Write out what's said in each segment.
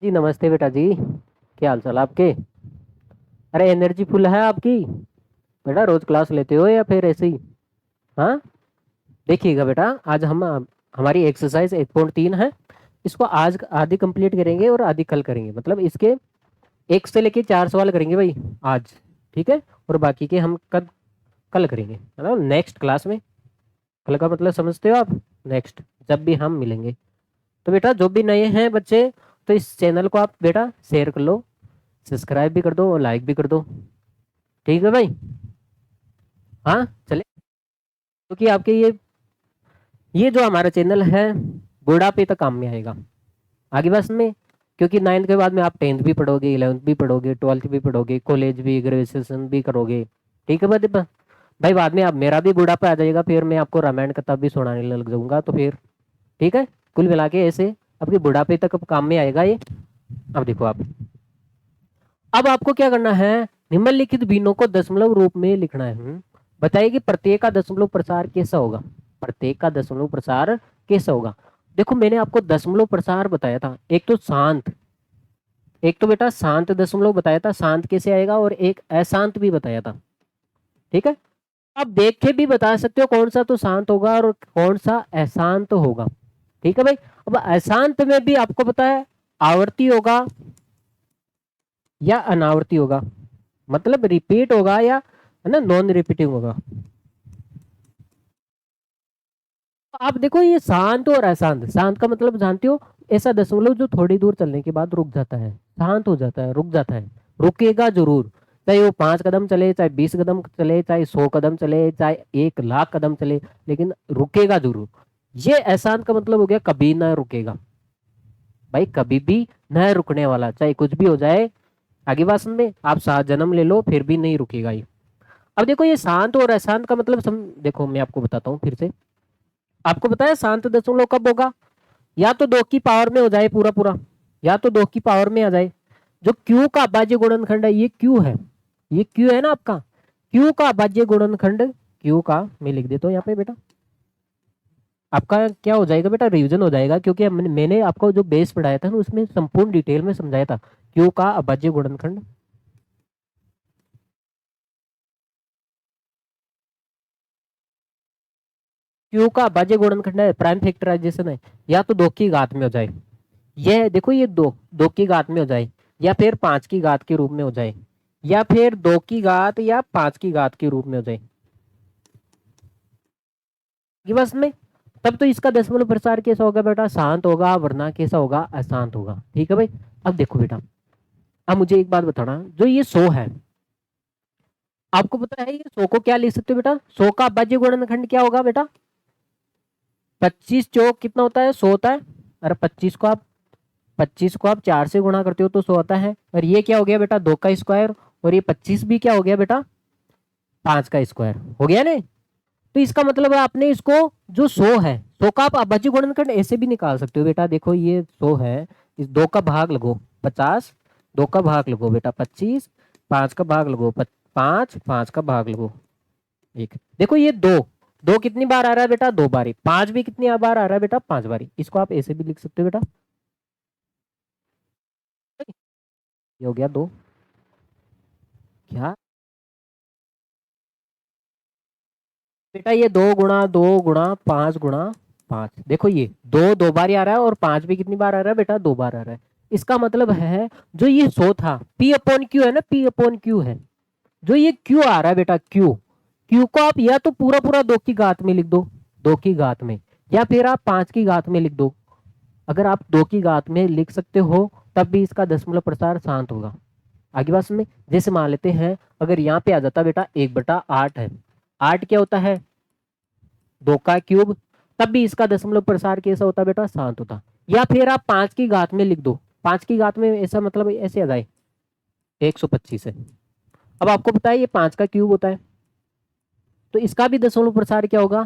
जी नमस्ते बेटा जी। क्या हाल चाल आपके? अरे एनर्जी फुल है आपकी? बेटा रोज क्लास लेते हो या फिर ऐसे ही? हाँ। देखिएगा बेटा, आज हम हमारी एक्सरसाइज 1.3 है। इसको आज आधी कंप्लीट करेंगे और आधी कल करेंगे, मतलब इसके 1 से लेके 4 सवाल करेंगे भाई आज। ठीक है। और बाकी के हम कल करेंगे, मतलब नेक्स्ट क्लास में। कल का मतलब समझते हो आप? नेक्स्ट, जब भी हम मिलेंगे। तो बेटा जो भी नए हैं बच्चे, तो इस चैनल को आप बेटा शेयर कर लो, सब्सक्राइब भी कर दो और लाइक भी कर दो। ठीक है भाई। हाँ चले। क्योंकि आपके ये जो हमारा चैनल है बुढ़ापे तक काम में आएगा, आगे बस में। क्योंकि 9th के बाद में आप 10th भी पढ़ोगे, 11th भी पढ़ोगे, 12th भी पढ़ोगे, कॉलेज भी, ग्रेजुएशन भी करोगे। ठीक है भाई। भाई बाद में आप मेरा भी बुढ़ापा आ जाएगा, फिर मैं आपको रामायण कथा भी सुनाने लग जाऊंगा, तो फिर ठीक है। कुल मिला के ऐसे आपके बुढ़ापे तक काम में आएगा ये। अब देखो आप, अब आपको क्या करना है, निम्नलिखित भिन्नों को दशमलव रूप में लिखना है। बताइए कि प्रत्येक का दशमलव प्रसार कैसा होगा। प्रत्येक का दशमलव प्रसार कैसा होगा? देखो मैंने आपको दशमलव प्रसार बताया था, एक तो शांत, एक तो बेटा शांत दशमलव बताया था, शांत कैसे आएगा, और एक अशांत भी बताया था। ठीक है। आप देख के भी बता सकते हो कौन सा तो शांत होगा और कौन सा अशांत होगा। ठीक है भाई। अब अशांत में भी आपको पता है आवर्ती होगा या अनावर्ती होगा, मतलब रिपीट होगा या है ना नॉन रिपीटिंग होगा। आप देखो ये शांत और अशांत, शांत का मतलब जानते हो, ऐसा दशमलव जो थोड़ी दूर चलने के बाद रुक जाता है, शांत हो जाता है, रुक जाता है, रुकेगा जरूर। चाहे वो 5 कदम चले, चाहे 20 कदम चले, चाहे 100 कदम चले, चाहे 1 लाख कदम चले, लेकिन रुकेगा जरूर। ये अशांत का मतलब हो गया कभी ना रुकेगा। भाई कभी भी न रुकने वाला, चाहे कुछ भी हो जाए। आगे बात समझ में, आप 7 जन्म ले लो फिर भी नहीं रुकेगा ये। अब देखो ये शांत और अशांत का मतलब देखो मैं आपको बताता हूँ फिर से। आपको पता है शांत दशमलव कब होगा? या तो 2 की पावर में हो जाए पूरा पूरा, या तो 2 की पावर में आ जाए। जो क्यू का अभाज्य गुणनखंड है, ये क्यू है, ये क्यू है ना आपका। क्यू का अभाज्य गुणनखंड, क्यू का मैं लिख देता हूँ यहाँ पे बेटा। आपका क्या हो जाएगा बेटा, रिवीजन हो जाएगा, क्योंकि मैंने आपको जो बेस पढ़ाया था ना उसमें संपूर्ण डिटेल में समझाया था क्यू का अभाज्य गुणनखंड। क्यू का अभाज्य गुणनखंड है, प्राइम फैक्टराइजेशन है, या तो 2 की घात में हो जाए, ये देखो ये 2 2 की घात में हो जाए, या फिर 5 की घात के रूप में हो जाए, या फिर 2 की घात या 5 की घात के रूप में हो जाए। ये बस में, तब तो इसका दशमलव प्रसार कैसा होगा बेटा, शांत होगा, वरना कैसा होगा, अशांत होगा। ठीक है भाई। अब देखो बेटा, अब मुझे एक बात बताना, जो ये 100 है, आपको पता है ये 100 को क्या लिख सकते हो बेटा, 100 का अभाज्य गुणनखंड क्या होगा बेटा? 25 चौक कितना होता है, 100 होता है। अरे 25 को आप 4 से गुणा करते हो तो 100 आता है। और ये क्या हो गया बेटा, 2 का स्क्वायर। और ये 25 भी क्या हो गया बेटा, 5 का स्क्वायर हो गया ना। तो इसका मतलब है आपने इसको, जो 100 है, 100 का आप अभाज्य गुणनखंड ऐसे भी निकाल सकते हो बेटा। देखो ये 100 है, इस 2 का भाग लगो 50, 2 का भाग लगो बेटा 25, 5 का भाग लगो 5, 5 का भाग लगो 1। देखो ये 2, 2 कितनी बार आ रहा है बेटा, 2 बार। 5 भी कितनी बार आ रहा है बेटा, 5 बार। इसको आप ऐसे भी लिख सकते हो बेटा, ये हो गया 2। क्या बेटा, ये 2 गुणा 2 गुणा 5 गुणा 5, देखो ये 2 2 बार ही आ रहा है, और 5 भी कितनी बार आ रहा है बेटा, 2 बार आ रहा है। इसका मतलब है जो ये 100 था, पी अपॉन क्यू है ना, पी अपॉन क्यू है। जो ये क्यू आ रहा है बेटा, क्यू, क्यू को आप या तो पूरा पूरा 2 की घात में लिख दो, 2 की घात में, या फिर आप 5 की घात में लिख दो। अगर आप 2 की घात में लिख सकते हो तब भी इसका दशमलव प्रसार शांत होगा। आगे बात में, जैसे मान लेते हैं अगर यहाँ पे आ जाता बेटा 1/8 है, 8 क्या होता है, 2 का क्यूब, तब भी इसका दशमलव प्रसार कैसा होता बेटा, शांत होता। या फिर आप 5 की घात में लिख दो, 5 की घात में ऐसा मतलब ऐसे आ जाए 125 है। अब आपको पता है ये 5 का क्यूब होता है, तो इसका भी दशमलव प्रसार क्या होगा,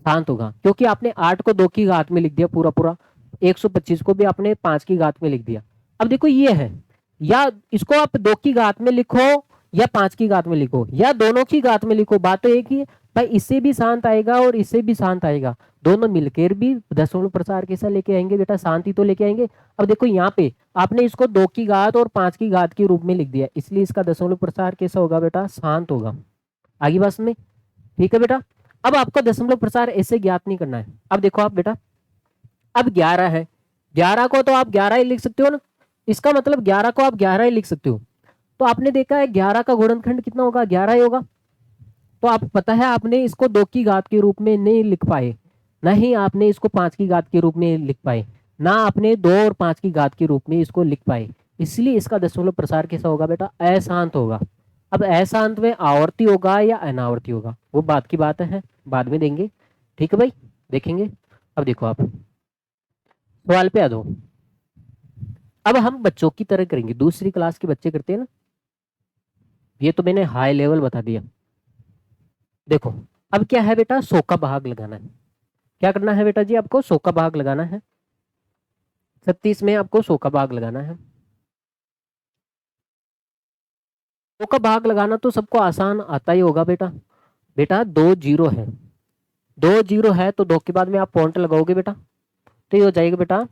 शांत होगा, क्योंकि आपने 8 को 2 की घात में लिख दिया पूरा पूरा, 125 को भी आपने 5 की घात में लिख दिया। अब देखो ये है, या इसको आप 2 की घात में लिखो, या 5 की घात में लिखो या दोनों की घात में लिखो, बात तो एक ही है भाई, इससे भी शांत आएगा और इससे भी शांत आएगा, दोनों मिलकर भी दशमलव प्रसार कैसा लेके आएंगे बेटा, शांति तो लेके आएंगे। अब देखो यहाँ पे आपने इसको 2 की घात और 5 की घात के रूप में लिख दिया, इसलिए इसका दशमलव प्रसार कैसा होगा बेटा, शांत होगा। आगे बात में, ठीक है बेटा। अब आपको दशमलव प्रसार ऐसे ज्ञात नहीं करना है। अब देखो आप बेटा, अब 11 है, 11 को तो आप 11 ही लिख सकते हो ना, इसका मतलब 11 को आप 11 ही लिख सकते हो। तो आपने देखा है 11 का गुणनखंड कितना होगा, 11 ही होगा। तो आप पता है आपने इसको 2 की घात के रूप में नहीं लिख पाए, ना ही आपने इसको 5 की घात के रूप में लिख पाए, ना आपने 2 और 5 की घात के रूप में इसको लिख पाए, इसलिए इसका दशमलव प्रसार कैसा होगा बेटा, अशांत होगा। अब अशांत में आवर्ती होगा या अनावर्ती होगा वो बात की बात है, बाद में देंगे, ठीक है भाई, देखेंगे। अब देखो आप सवाल पे आ जाओ। अब हम बच्चों की तरह करेंगे, दूसरी क्लास के बच्चे करते हैं ना, ये तो मैंने हाई लेवल बता दिया। देखो अब क्या है बेटा, 100 का भाग लगाना है। क्या करना है बेटा जी, आपको 100 का भाग लगाना है, 36 में आपको 100 का भाग लगाना है। 100 का भाग लगाना तो सबको आसान आता ही होगा बेटा। बेटा 2 जीरो है, 2 जीरो है तो 2 के बाद में आप पॉइंट लगाओगे बेटा, तो ये हो जाएगा बेटा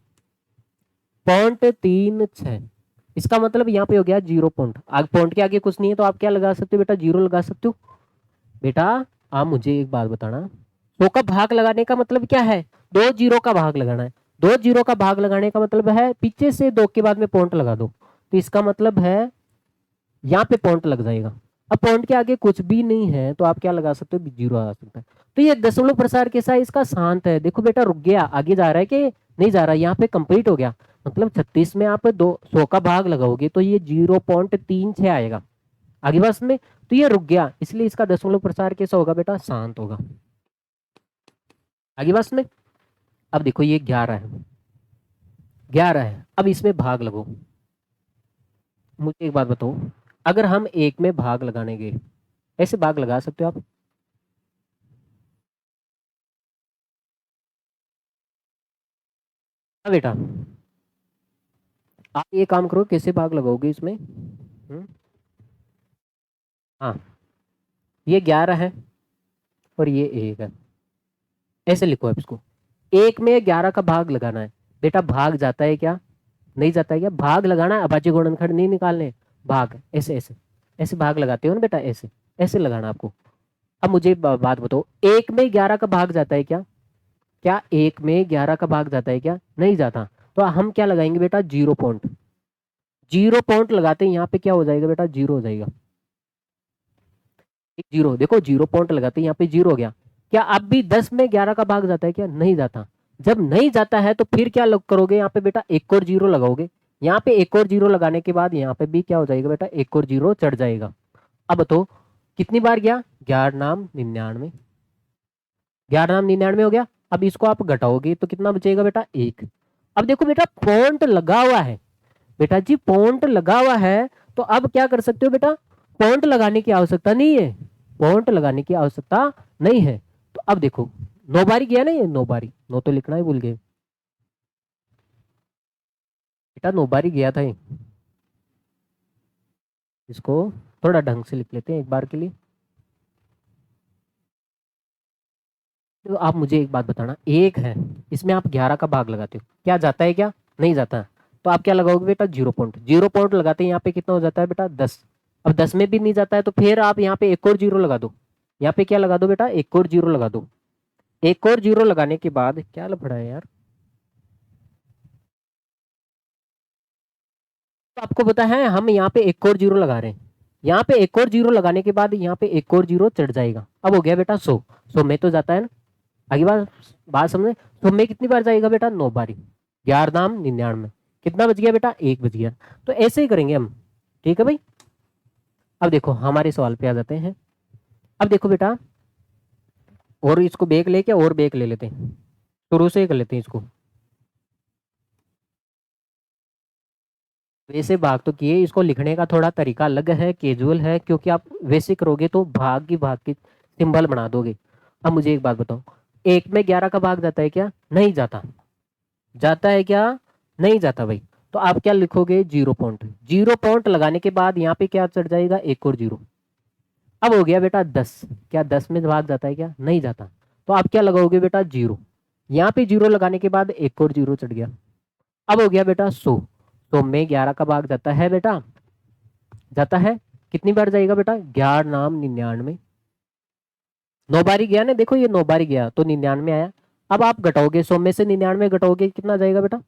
0.36। इसका मतलब यहाँ पे हो गया 0 पॉइंट, आगे पॉइंट के आगे कुछ नहीं है तो आप क्या लगा सकते हो बेटा, 0 लगा सकते हो। बेटा आप मुझे एक बात बताना, 100 का भाग लगाने का मतलब क्या है, 2 जीरो का भाग लगाना है। 2 जीरो का भाग लगाने का मतलब है पीछे से 2 के बाद में पॉइंट लगा दो, तो इसका मतलब है यहाँ पे पॉइंट लग जाएगा। अब पॉइंट के आगे कुछ भी नहीं है तो आप क्या लगा सकते हो, जीरो आ सकता है। तो ये दशमलव प्रसार कैसा है, इसका शांत है। देखो बेटा रुक गया, आगे जा रहा है कि नहीं जा रहा है, यहाँ पे कंप्लीट हो गया। मतलब 36 में आप 200 का भाग लगाओगे तो ये 0.36 आएगा, आगे बस में, तो ये रुक गया, इसलिए इसका दशमलव प्रसार कैसा होगा बेटा, शांत होगा। आगे बस में, अब देखो ये 11 है, 11 है, अब इसमें भाग लगो। मुझे एक बात बताओ, अगर हम एक में भाग लगाने गए, ऐसे भाग लगा सकते हो आप, हाँ बेटा आप ये काम करो, कैसे भाग लगाओगे इसमें, हाँ ये 11 है और ये 1 है, ऐसे लिखो आप इसको, एक में 11 का भाग लगाना है। बेटा भाग जाता है क्या, नहीं जाता है क्या, भाग लगाना है, अभाज्य गुणनखंड नहीं निकालने, भाग ऐसे ऐसे ऐसे भाग लगाते हो ना बेटा, ऐसे ऐसे लगाना आपको। अब मुझे बात बताओ, एक में 11 का भाग जाता है क्या, क्या एक में 11 का भाग जाता है क्या, नहीं जाता, तो हम क्या लगाएंगे बेटा, 0 पॉइंट, 0 पॉइंट लगाते हैं, यहाँ पे क्या हो जाएगा बेटा, 0 हो जाएगा। एक 0 देखो, 0 पॉइंट लगाते हैं, यहाँ पे 0 हो गया। क्या अब भी 10 में 11 का भाग जाता है क्या, नहीं जाता। जब नहीं जाता है तो फिर क्या करोगे, यहाँ पे बेटा एक और 0 लगाओगे, यहाँ पे एक और 0 लगाने के बाद यहाँ पे भी क्या हो जाएगा बेटा, एक और 0 चढ़ जाएगा। अब बताओ कितनी बार गया, 11 नाम 99, 11 नाम 99 हो गया। अब इसको आप घटाओगे तो कितना बचेगा बेटा, 1। अब देखो बेटा पॉइंट लगा हुआ है, बेटा जी पॉइंट लगा हुआ है, तो अब क्या कर सकते हो बेटा, पॉइंट लगाने की आवश्यकता नहीं है, पॉइंट लगाने की आवश्यकता नहीं है। तो अब देखो 9 बारी गया ना, ये 9 बारी, 9 तो लिखना ही भूल गए बेटा, 9 बारी गया था ये। इसको थोड़ा ढंग से लिख लेते हैं एक बार के लिए। तो आप मुझे एक बात बताना, एक है इसमें आप 11 का भाग लगाते हो, क्या जाता है क्या, नहीं जाता, तो आप क्या लगाओगे बेटा, 0 पॉइंट, 0 पॉइंट लगाते हैं, यहाँ पे कितना हो जाता है बेटा, 10। अब 10 में भी नहीं जाता है तो फिर आप यहाँ पे एक और 0 लगा दो, यहाँ पे क्या लगा दो बेटा, एक और 0 लगा दो। एक और 0 लगाने के बाद क्या लफड़ा है यार, तो आपको पता है हम यहाँ पे एक और 0 लगा रहे हैं, यहाँ पे एक और 0 लगाने के बाद यहाँ पे एक और 0 चढ़ जाएगा। अब हो गया बेटा 100, 100 में तो जाता है ना, आगे बात बात समझे, 100 में कितनी बार जाएगा बेटा, 9 बारी, 11 नाम 99, कितना बच गया बेटा, 1 बच गया। तो ऐसे ही करेंगे हम, ठीक है भाई। अब देखो हमारे सवाल पे आ जाते हैं। अब देखो बेटा, और इसको बेक लेके और बेक ले लेते हैं, शुरू से ही कर लेते हैं इसको। वैसे भाग तो किए, इसको लिखने का थोड़ा तरीका अलग है, कैजुअल है, क्योंकि आप वैसे करोगे तो भाग की सिंबल बना दोगे। अब मुझे एक बात बताओ, एक में 11 का भाग जाता है क्या, नहीं जाता, जाता है क्या, नहीं जाता भाई। तो आप क्या लिखोगे, 0 पॉइंट। 0 पॉइंट लगाने के बाद यहाँ पे क्या चढ़ जाएगा, एक और 0। अब हो गया बेटा 10। क्या 10 में भाग जाता है, क्या नहीं जाता। तो आप क्या लगाओगे बेटा, 0। यहाँ पे 0 लगाने के बाद एक और 0 चढ़ गया। अब हो गया बेटा 100। 100 में 11 का भाग जाता है बेटा, जाता है। कितनी बार जाएगा बेटा, 11 नाम 99। 9 बारी गया ना, देखो ये 9 बारी गया तो 99 आया। अब आप घटाओगे, 100 में से 99 घटाओगे, कितना जाएगा बेटा,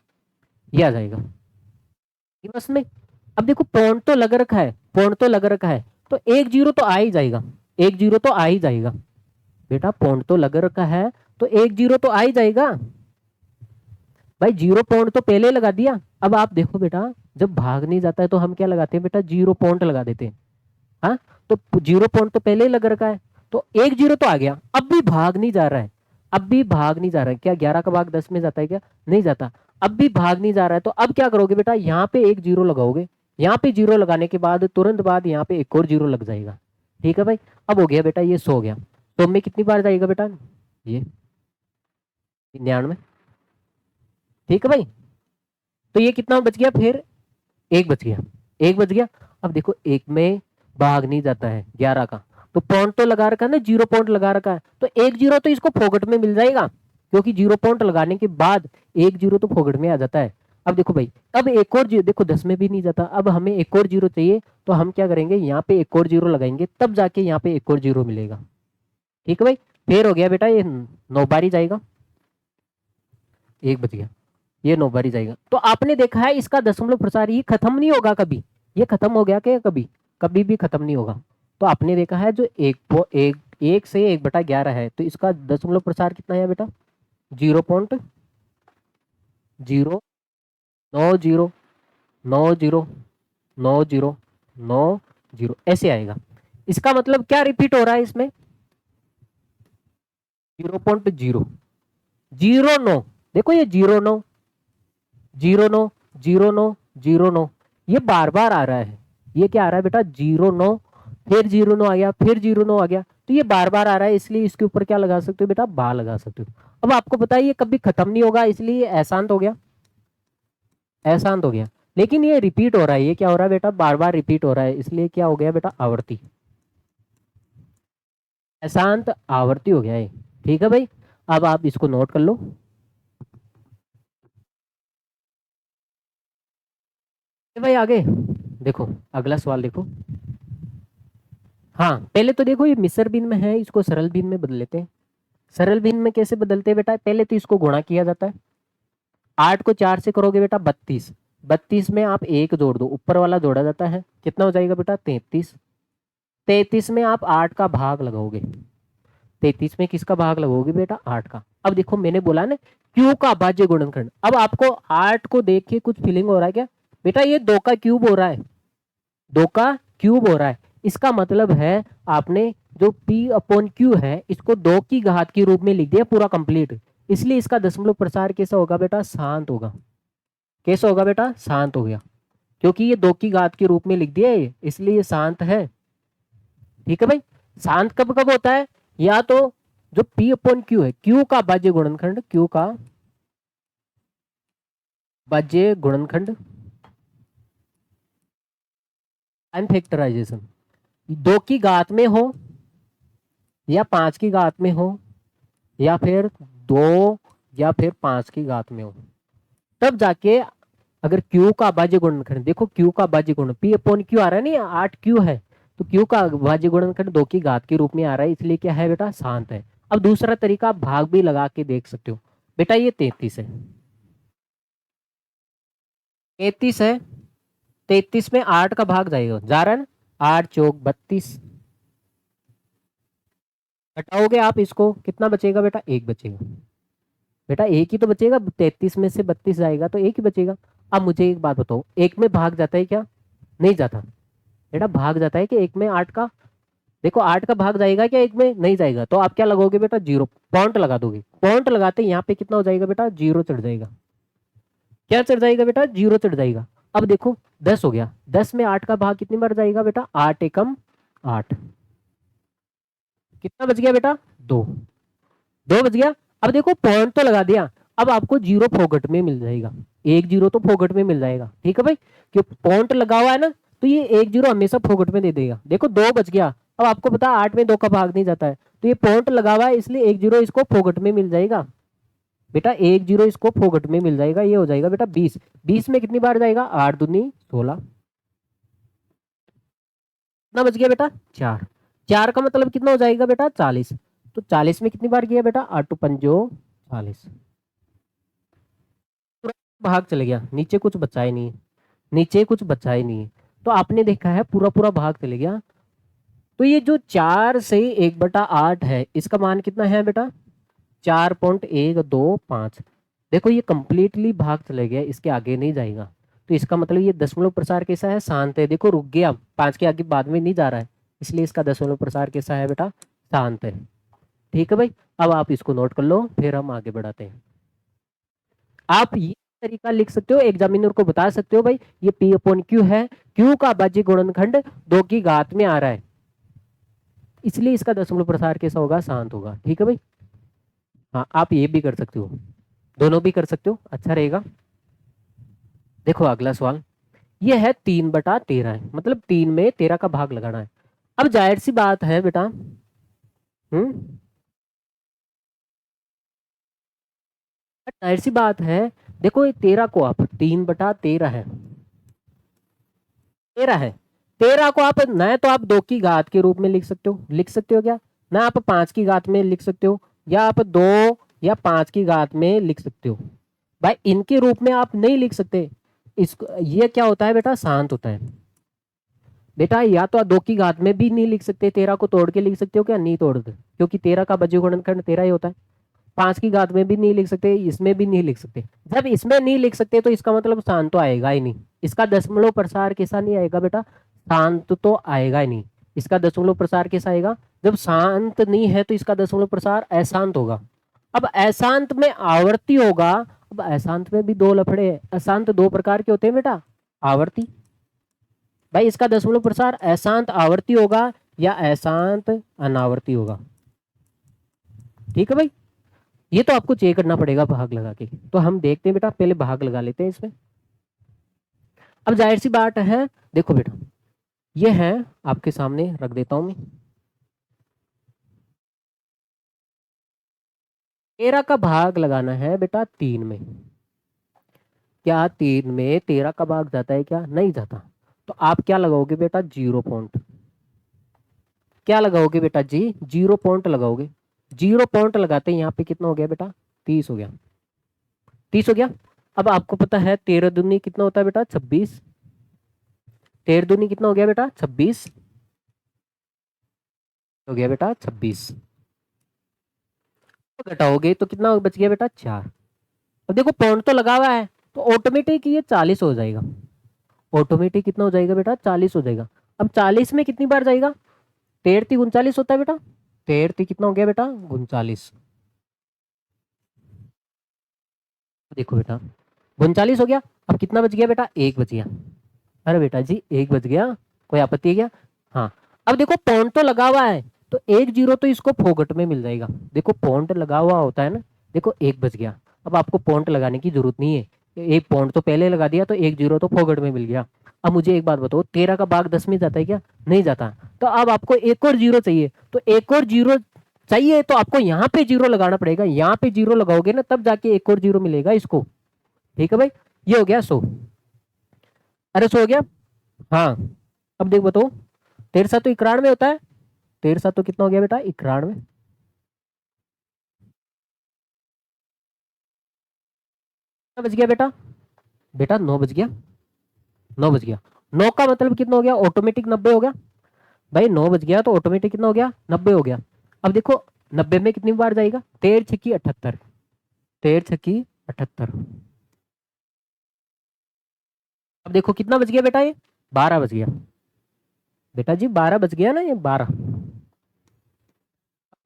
ये आ जाएगा। ये बस में। अब देखो पॉइंट तो लग रखा है, पॉइंट तो लग रखा है, तो एक 0 तो आ ही जाएगा। एक 0 तो आ ही जाएगा बेटा, पॉइंट तो लग रखा है तो एक 0 तो आ ही जाएगा भाई। 0 पॉइंट तो पहले लगा दिया। अब आप देखो बेटा, जब भाग नहीं जाता है तो हम क्या लगाते हैं बेटा, 0 पॉइंट लगा देते हैं। हाँ, तो 0 पॉइंट तो पहले ही लग रखा है, तो एक 0 तो आ गया। अब भी भाग नहीं जा रहा है, अब भी भाग नहीं जा रहा है। क्या 11 का भाग 10 में जाता है, क्या नहीं जाता। अब भी भाग नहीं जा रहा है, तो अब क्या करोगे बेटा, यहाँ पे एक 0 लगाओगे। यहाँ पे 0 लगाने के बाद तुरंत बाद यहाँ पे एक और 0 लग जाएगा। ठीक है भाई। अब हो गया बेटा, ये 100 गया। तो में कितनी बार जाएगा बेटा, ये 99। ठीक है भाई। तो ये कितना बच गया, फिर एक बच गया, एक बच गया। अब देखो एक में भाग नहीं जाता है 11 का, तो पॉइंट तो लगा रखा है ना, 0 पॉइंट लगा रखा है, तो एक 0 तो इसको फोकट में मिल जाएगा, क्योंकि 0 पॉइंट लगाने के बाद एक 0 तो फोकट में आ जाता है। अब देखो भाई, अब एक और 0, देखो 10 में भी नहीं जाता, अब हमें एक और 0 चाहिए, तो हम क्या करेंगे, यहाँ पे एक और 0 लगाएंगे, तब जाके यहाँ पे एक और 0 मिलेगा। ठीक है भाई। फिर हो गया बेटा, ये 9 बारी जाएगा, एक बच गया, ये 9 बारी जाएगा। तो आपने देखा है इसका दशमलव प्रसार ये खत्म नहीं होगा कभी। ये खत्म हो गया क्या, कभी कभी भी खत्म नहीं होगा। तो आपने देखा है जो एक से 1/11 है, तो इसका दशमलव प्रसार कितना है बेटा, 0.0909090 ऐसे आएगा। इसका मतलब क्या रिपीट हो रहा है इसमें, 0.009। देखो ये 0.9 ये बार बार आ रहा है। ये क्या आ रहा है बेटा, 0.9, फिर 0.9 आ गया, फिर 0.9 आ गया, तो ये बार बार आ रहा है, इसलिए इसके ऊपर क्या लगा सकते हो बेटा, बा लगा सकते हो। अब आपको पता है ये कभी खत्म नहीं होगा, इसलिए अशांत हो गया, अशांत हो गया। लेकिन ये रिपीट हो रहा है, ये क्या हो रहा है बेटा, बार बार रिपीट हो रहा है, इसलिए क्या हो गया बेटा, आवर्ती, अशांत आवर्ती हो गया है। ठीक है भाई। अब आप इसको नोट कर लो। भाई आगे देखो, अगला सवाल देखो। हाँ, पहले तो देखो ये मिश्र भिन्न में है, इसको सरल भिन्न में बदल लेते हैं। सरल भिन्न में कैसे बदलते हैं बेटा, पहले तो इसको गुणा किया जाता है। 8 को 4 से करोगे बेटा 32। 32 में आप एक जोड़ दो, ऊपर वाला जोड़ा जाता है, कितना हो जाएगा बेटा, 33। 33 में आप 8 का भाग लगाओगे। 33 में किसका भाग लगाओगे बेटा, 8 का। अब देखो मैंने बोला ना, क्यू का अभाज्य गुणनखंड। अब आपको 8 को देख के कुछ फीलिंग हो रहा है क्या बेटा, ये 2 का क्यूब हो रहा है, 2 का क्यूब हो रहा है। इसका मतलब है आपने जो P/Q है, इसको 2 की घात के रूप में लिख दिया पूरा कंप्लीट। इसलिए इसका दशमलव प्रसार कैसा होगा बेटा, शांत होगा। कैसा होगा बेटा, शांत हो गया, क्योंकि ये 2 की घात के रूप में लिख दिया है, इसलिए ये शांत है। ठीक है भाई। शांत कब कब होता है, या तो जो P/Q है, Q का बाह्य गुणनखंड, Q का बाह्य गुणनखंड टाइम फैक्टराइजेशन 2 की घात में हो, या 5 की घात में हो, या फिर 2 या फिर 5 की घात में हो, तब जाके अगर Q का बाह्य गुणनखंड, देखो Q का बाह्य गुण P/Q आ रहा है नहीं, 8Q है, तो Q का बाह्य गुणनखंड 2 की घात के रूप में आ रहा है, इसलिए क्या है बेटा, शांत है। अब दूसरा तरीका, आप भाग भी लगा के देख सकते हो बेटा। ये 33 है, 33 है, 33 में 8 का भाग जाएगा, जा रहा है ना, 8 चौक 32। हटाओगे आप इसको, कितना बचेगा बेटा, एक बचेगा। बेटा एक ही तो बचेगा, 33 में से 32 जाएगा तो एक ही बचेगा। अब मुझे एक बात बताओ, एक में भाग जाता है क्या, नहीं जाता। बेटा भाग जाता है कि एक में 8 का, देखो 8 का भाग जाएगा क्या, एक में नहीं जाएगा, तो आप क्या लगोगे बेटा, 0 पॉइंट लगा दोगे। पॉइंट लगाते यहाँ पे कितना हो जाएगा बेटा, 0 चढ़ जाएगा। क्या चढ़ जाएगा बेटा, 0 चढ़ जाएगा। अब देखो 10 हो गया, 10 में 8 का भाग कितनी बार जाएगा बेटा, 8 एकम 8। कितना बच गया बेटा, 2, 2 बच गया। अब देखो पॉइंट तो लगा दिया, अब आपको जीरो फोगट में मिल जाएगा, एक जीरो तो फोगट में मिल जाएगा, ठीक है भाई, क्यों पॉइंट लगा हुआ है ना, तो ये एक जीरो हमेशा फोगट में दे देगा। देखो दो बच गया, अब आपको पता है 8 में 2 का भाग नहीं जाता है, तो ये पॉइंट लगा हुआ है इसलिए एक जीरो इसको फोगट में मिल जाएगा बेटा, एक जीरो इसको फोगट में मिल जाएगा, ये हो जाएगा बेटा 20। 20 में कितनी बार जाएगा, 8 दूनी 16, कितना बच गया बेटा, 4। 4 का मतलब कितना हो जाएगा बेटा, 40। तो 40 में कितनी बार गया बेटा, 8 पंजो 40, पूरा भाग चले गया, नीचे कुछ बचा ही नहीं है, नीचे कुछ बचा ही नहीं है। तो आपने देखा है पूरा पूरा भाग चले गया। तो ये जो 4 से 1/8 है, इसका मान कितना है बेटा, 4.125। देखो ये कंप्लीटली भाग चले गया, इसके आगे नहीं जाएगा, तो इसका मतलब ये दशमलव प्रसार कैसा है, शांत है। देखो रुक गया, 5 के आगे बाद में नहीं जा रहा है, इसलिए इसका दशमलव प्रसार कैसा है बेटा, शांत है। ठीक है भाई, अब आप इसको नोट कर लो, फिर हम आगे बढ़ाते हैं। आप ये तरीका लिख सकते हो, एग्जामिनर को बता सकते हो भाई ये P अपॉन Q है, Q का अभाज्य गुणनखंड 2 की घात में आ रहा है, इसलिए इसका दशमलव प्रसार कैसा होगा, शांत होगा। ठीक है भाई, हाँ आप ये भी कर सकते हो, दोनों भी कर सकते हो, अच्छा रहेगा। देखो अगला सवाल, ये है 3/13 है, मतलब 3 में 13 का भाग लगाना है। अब जाहिर सी बात है बेटा, जाहिर सी बात है, देखो ये 13 को आप 3/13 है, 13 है, 13 को आप न तो आप 2 की घात के रूप में लिख सकते हो, लिख सकते हो क्या, ना आप 5 की घात में लिख सकते हो, या आप 2 या 5 की घात में लिख सकते हो। भाई इनके रूप में आप नहीं लिख सकते, इसको ये क्या होता है बेटा, शांत होता है बेटा। या तो आप 2 की घात में भी नहीं लिख सकते, 13 को तोड़ के लिख सकते हो क्या, नहीं तोड़ते, क्योंकि 13 का बज्य गुणनखंड 13 ही होता है। 5 की घात में भी नहीं लिख सकते, इसमें भी नहीं लिख सकते। जब इसमें नहीं लिख सकते तो इसका मतलब शांत तो आएगा ही नहीं, इसका दशमलव प्रसार कैसा नहीं आएगा बेटा, शांत तो आएगा ही नहीं। इसका दशमलव प्रसार कैसा आएगा, जब शांत नहीं है तो इसका दशमलव प्रसार अशांत होगा। अब अशांत में आवर्ती होगा, अब अशांत में भी दो लफड़े हैं, अशांत दो प्रकार के होते हैं बेटा, आवर्ती, भाई इसका दशमलव प्रसार अशांत आवर्ती होगा या अशांत अनावर्ती होगा। ठीक है भाई, ये तो आपको चेक करना पड़ेगा भाग लगा के, तो हम देखते हैं बेटा, पहले भाग लगा लेते हैं इसमें। अब जाहिर सी बात है, देखो बेटा ये है, आपके सामने रख देता हूं मैं, 13 का भाग लगाना है बेटा 3 में, क्या 3 में 13 का भाग जाता है क्या, नहीं जाता, तो आप क्या लगाओगे बेटा, 0 पॉइंट, क्या लगाओगे बेटा जी, 0 पॉइंट लगाओगे। 0 पॉइंट लगाते हैं, यहाँ पे कितना हो गया बेटा, 30 हो गया, 30 हो गया। अब आपको पता है 13 दूनी कितना होता है बेटा, 26, 13 दूनी कितना हो गया बेटा, 26 हो गया बेटा, 26 तो घटाओगे तो कितना बच गया बेटा, 4। अब देखो पॉइंट तो लगा हुआ है, तो ऑटोमेटिक ये 40 हो जाएगा, ऑटोमेटिक कितना हो जाएगा बेटा, 40 हो जाएगा। अब 40 में कितनी बार जाएगा, 13 × 39 होता है बेटा, 13 कितना हो गया बेटा, 39। देखो बेटा 39 हो गया, अब कितना बच गया बेटा, एक बच गया, अरे बेटा जी एक बच गया, कोई आपत्ति है क्या, हाँ। अब देखो पॉइंट तो लगा हुआ है, तो एक जीरो तो इसको फोगट में मिल जाएगा, देखो पॉइंट लगा हुआ होता है ना, देखो एक बच गया, अब आपको पॉइंट लगाने की जरूरत नहीं है, एक पॉइंट तो पहले लगा दिया, तो एक जीरो तो फोगट में मिल गया। अब मुझे एक बात बताओ, 13 का भाग 10 में जाता है क्या, नहीं जाता, तो अब आपको एक और जीरो चाहिए, तो एक और जीरो चाहिए तो आपको यहाँ पे जीरो लगाना पड़ेगा, यहाँ पे जीरो लगाओगे ना तब जाके एक और जीरो मिलेगा इसको। ठीक है भाई, ये हो गया 100, अरे 100 हो गया, हाँ। अब देख बताओ, 13 तो 91 होता है, 13 तो कितना हो गया बेटा, 91, कितना बच गया बेटा, बेटा 9 बच गया, 9 बच गया, 9 का मतलब कितना हो गया, ऑटोमेटिक 90 हो गया, भाई 9 बच गया तो ऑटोमेटिक कितना हो गया, 90 हो गया। अब देखो 90 में कितनी बार जाएगा, 13×6 = 78, 13×6 = 78। अब देखो कितना बच गया बेटा, ये 12 बच गया, बेटा जी 12 बच गया ना, ये 12,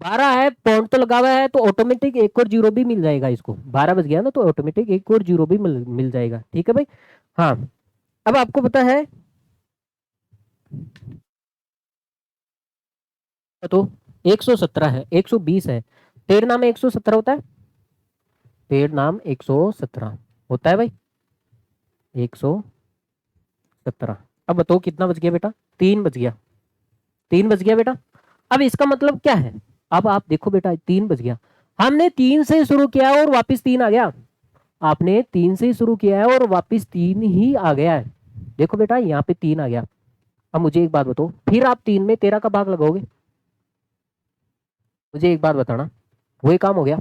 12 है, पॉइंट तो लगा हुआ है, तो ऑटोमेटिक एक और जीरो भी मिल जाएगा इसको, 12 बच गया ना, तो ऑटोमेटिक एक और जीरो भी मिल जाएगा। ठीक है भाई, हाँ। अब आपको पता है, तो 117 है, 120 है, 13 में 117 होता है, तेरह नाम 117 होता है भाई 117। अब बताओ कितना बच गया बेटा, 3 बच गया, 3 बच गया बेटा। अब इसका मतलब क्या है, अब आप देखो बेटा 3 बच गया, हमने 3 से शुरू किया है और वापस 3 आ गया, आपने 3 से शुरू किया है और वापस 3 ही आ गया है। देखो बेटा यहाँ पे 3 आ गया। अब मुझे एक बात बताओ, फिर आप 3 में 13 का भाग लगाओगे, मुझे एक बात बताना, वही काम हो गया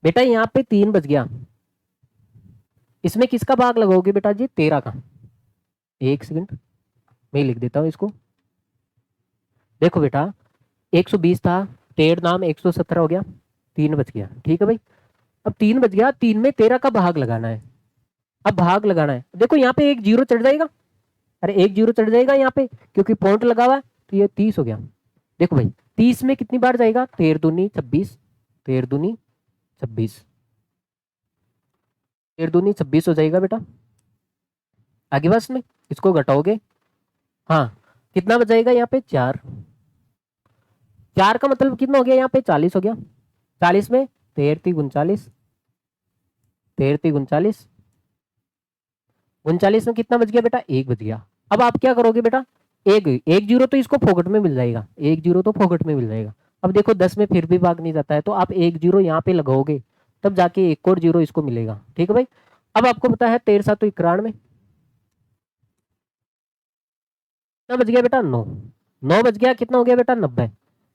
बेटा। यहाँ पे 3 बच गया, इसमें किसका भाग लगाओगे बेटा जी, 13 का। एक सेकंड मैं लिख देता हूँ इसको। देखो बेटा 120 था, 13 नाम 117 हो गया, 3 बच गया, ठीक है भाई। अब 3 बच गया, 3 में 13 का भाग लगाना है। अब भाग लगाना है, देखो यहाँ पे एक जीरो चढ़ जाएगा, अरे एक जीरो चढ़ जाएगा यहाँ पे क्योंकि पॉइंट लगा हुआ है, तो ये 30 हो गया। देखो भाई 30 में कितनी बार जाएगा, 13 दूनी 26, 13 दूनी 26, 13 दूनी 26 हो जाएगा बेटा। आगे बस में इसको घटाओगे, हाँ कितना बचाएगा यहाँ पे 4, 4 का मतलब कितना हो गया यहाँ पे 40 हो गया। 40 में 13 39, 13 39, 39 में कितना बच गया बेटा, 1 बच गया। अब आप क्या करोगे बेटा, एक एक जीरो तो इसको फोकट में मिल जाएगा, एक जीरो तो फोकट में मिल जाएगा। अब देखो 10 में फिर भी भाग नहीं जाता है, तो आप एक जीरो यहाँ पे लगाओगे तब जाके एक और जीरो इसको मिलेगा, ठीक है भाई। अब आपको पता है 13 7 तो 91, कितना बच गया बेटा 9, 9 बच गया, कितना हो गया बेटा 90,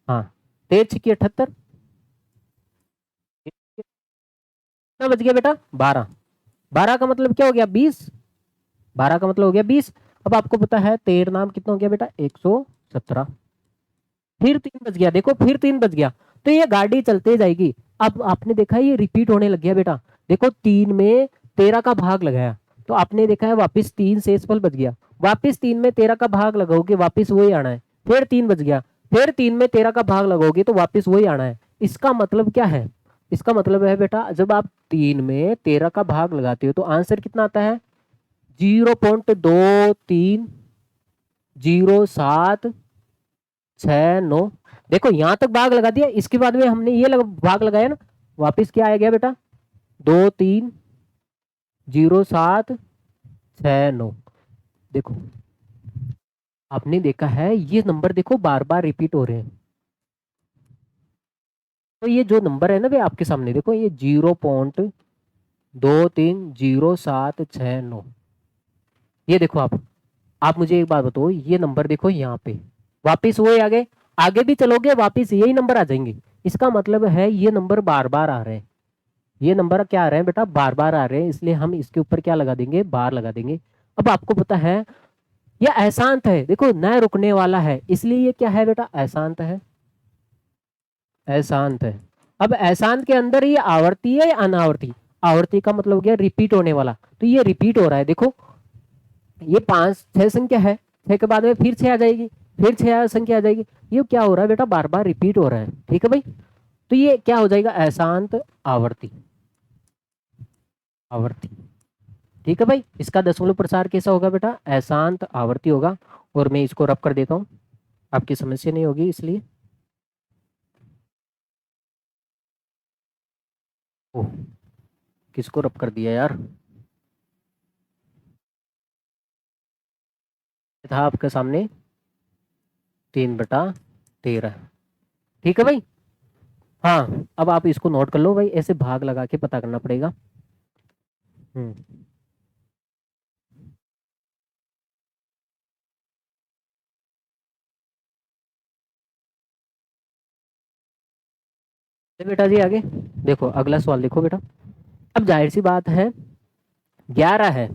हाँ 13 छिकी 78, कितना बच गया बेटा 12, 12 का मतलब क्या हो गया 20, 12 का मतलब हो गया 20। अब आपको पता है 13 नाम कितना हो गया बेटा 117, फिर 3 बच गया, देखो फिर 3 बच गया, तो ये गाड़ी चलते जाएगी। अब आपने देखा ये रिपीट होने लग गया बेटा, देखो 3 में 13 का भाग लगाया तो आपने देखा है वापस 3 शेषफल बच गया, वापस 3 में 13 का भाग लगाओगे वापस वही आना है, फिर 3 बच गया, फिर 3 में 13 का भाग लगाओगे तो वापस वही आना है। इसका मतलब क्या है, इसका मतलब है बेटा जब आप 3 में 13 का भाग लगाते हो तो आंसर कितना आता है 0.230769। देखो यहां तक भाग लगा दिया, इसके बाद में हमने ये भाग लगाया ना, वापस क्या आ गया बेटा 230769। देखो आपने देखा है ये नंबर देखो बार बार रिपीट हो रहे हैं, तो ये जो नंबर है ना भाई आपके सामने देखो ये 0.230769, ये देखो आप मुझे एक बात बताओ, ये नंबर देखो यहाँ पे वापिस वही आगे, आगे भी चलोगे वापिस यही नंबर आ जाएंगे। इसका मतलब है ये नंबर बार बार आ रहे हैं, ये नंबर क्या आ रहे हैं बेटा बार बार आ रहे हैं, इसलिए हम इसके ऊपर क्या लगा देंगे बार लगा देंगे। अब आपको पता है ये अशांत है, देखो न रुकने वाला है, इसलिए ये क्या है बेटा अशांत है, अशांत है। अब अशांत के अंदर ये आवर्ती है या अनावर्ती, आवर्ती का मतलब क्या रिपीट होने वाला, तो ये रिपीट हो रहा है। देखो ये 5 6 संख्या है, 6 के बाद में फिर 6 आ जाएगी, फिर 6 संख्या आ जाएगी, ये क्या हो रहा है बेटा बार बार रिपीट हो रहा है, ठीक है भाई। तो ये क्या हो जाएगा अशांत आवर्ती, आवर्ती, ठीक है भाई। इसका दशमलव प्रसार कैसा होगा बेटा अशांत आवर्ती होगा। और मैं इसको रब कर देता हूँ, आपकी समस्या नहीं होगी इसलिए। ओह किसको रब कर दिया यार, था आपके सामने 3/13, ठीक है भाई। हाँ अब आप इसको नोट कर लो भाई, ऐसे भाग लगा के पता करना पड़ेगा। बेटा जी आगे देखो अगला सवाल देखो बेटा। अब जाहिर सी बात है 11 है,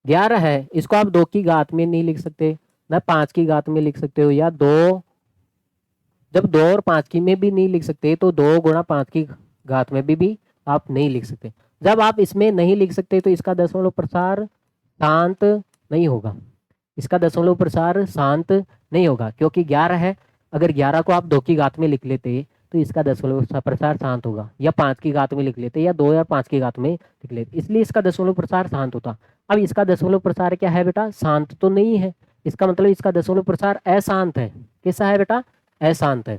11 है, इसको आप 2 की घात में नहीं लिख सकते ना 5 की घात में लिख सकते हो, या 2 जब 2 और 5 की में भी नहीं लिख सकते तो 2 गुणा 5 की घात में भी आप नहीं लिख सकते। जब आप इसमें नहीं लिख सकते तो इसका दशमलव प्रसार शांत नहीं होगा, इसका दशमलव प्रसार शांत नहीं होगा क्योंकि 11 है, अगर 11 को आप 2 की घात में लिख लेते तो इसका दशमलव प्रसार शांत होगा, या 5 की घात में लिख लेते या 2 या 5 की घात में लिख लेते, इसलिए इसका दशमलव प्रसार शांत होता। अब इसका दशमलव प्रसार क्या है बेटा शांत तो नहीं है, इसका मतलब इसका दशमलव प्रसार अशांत है। कैसा है बेटा अशांत है।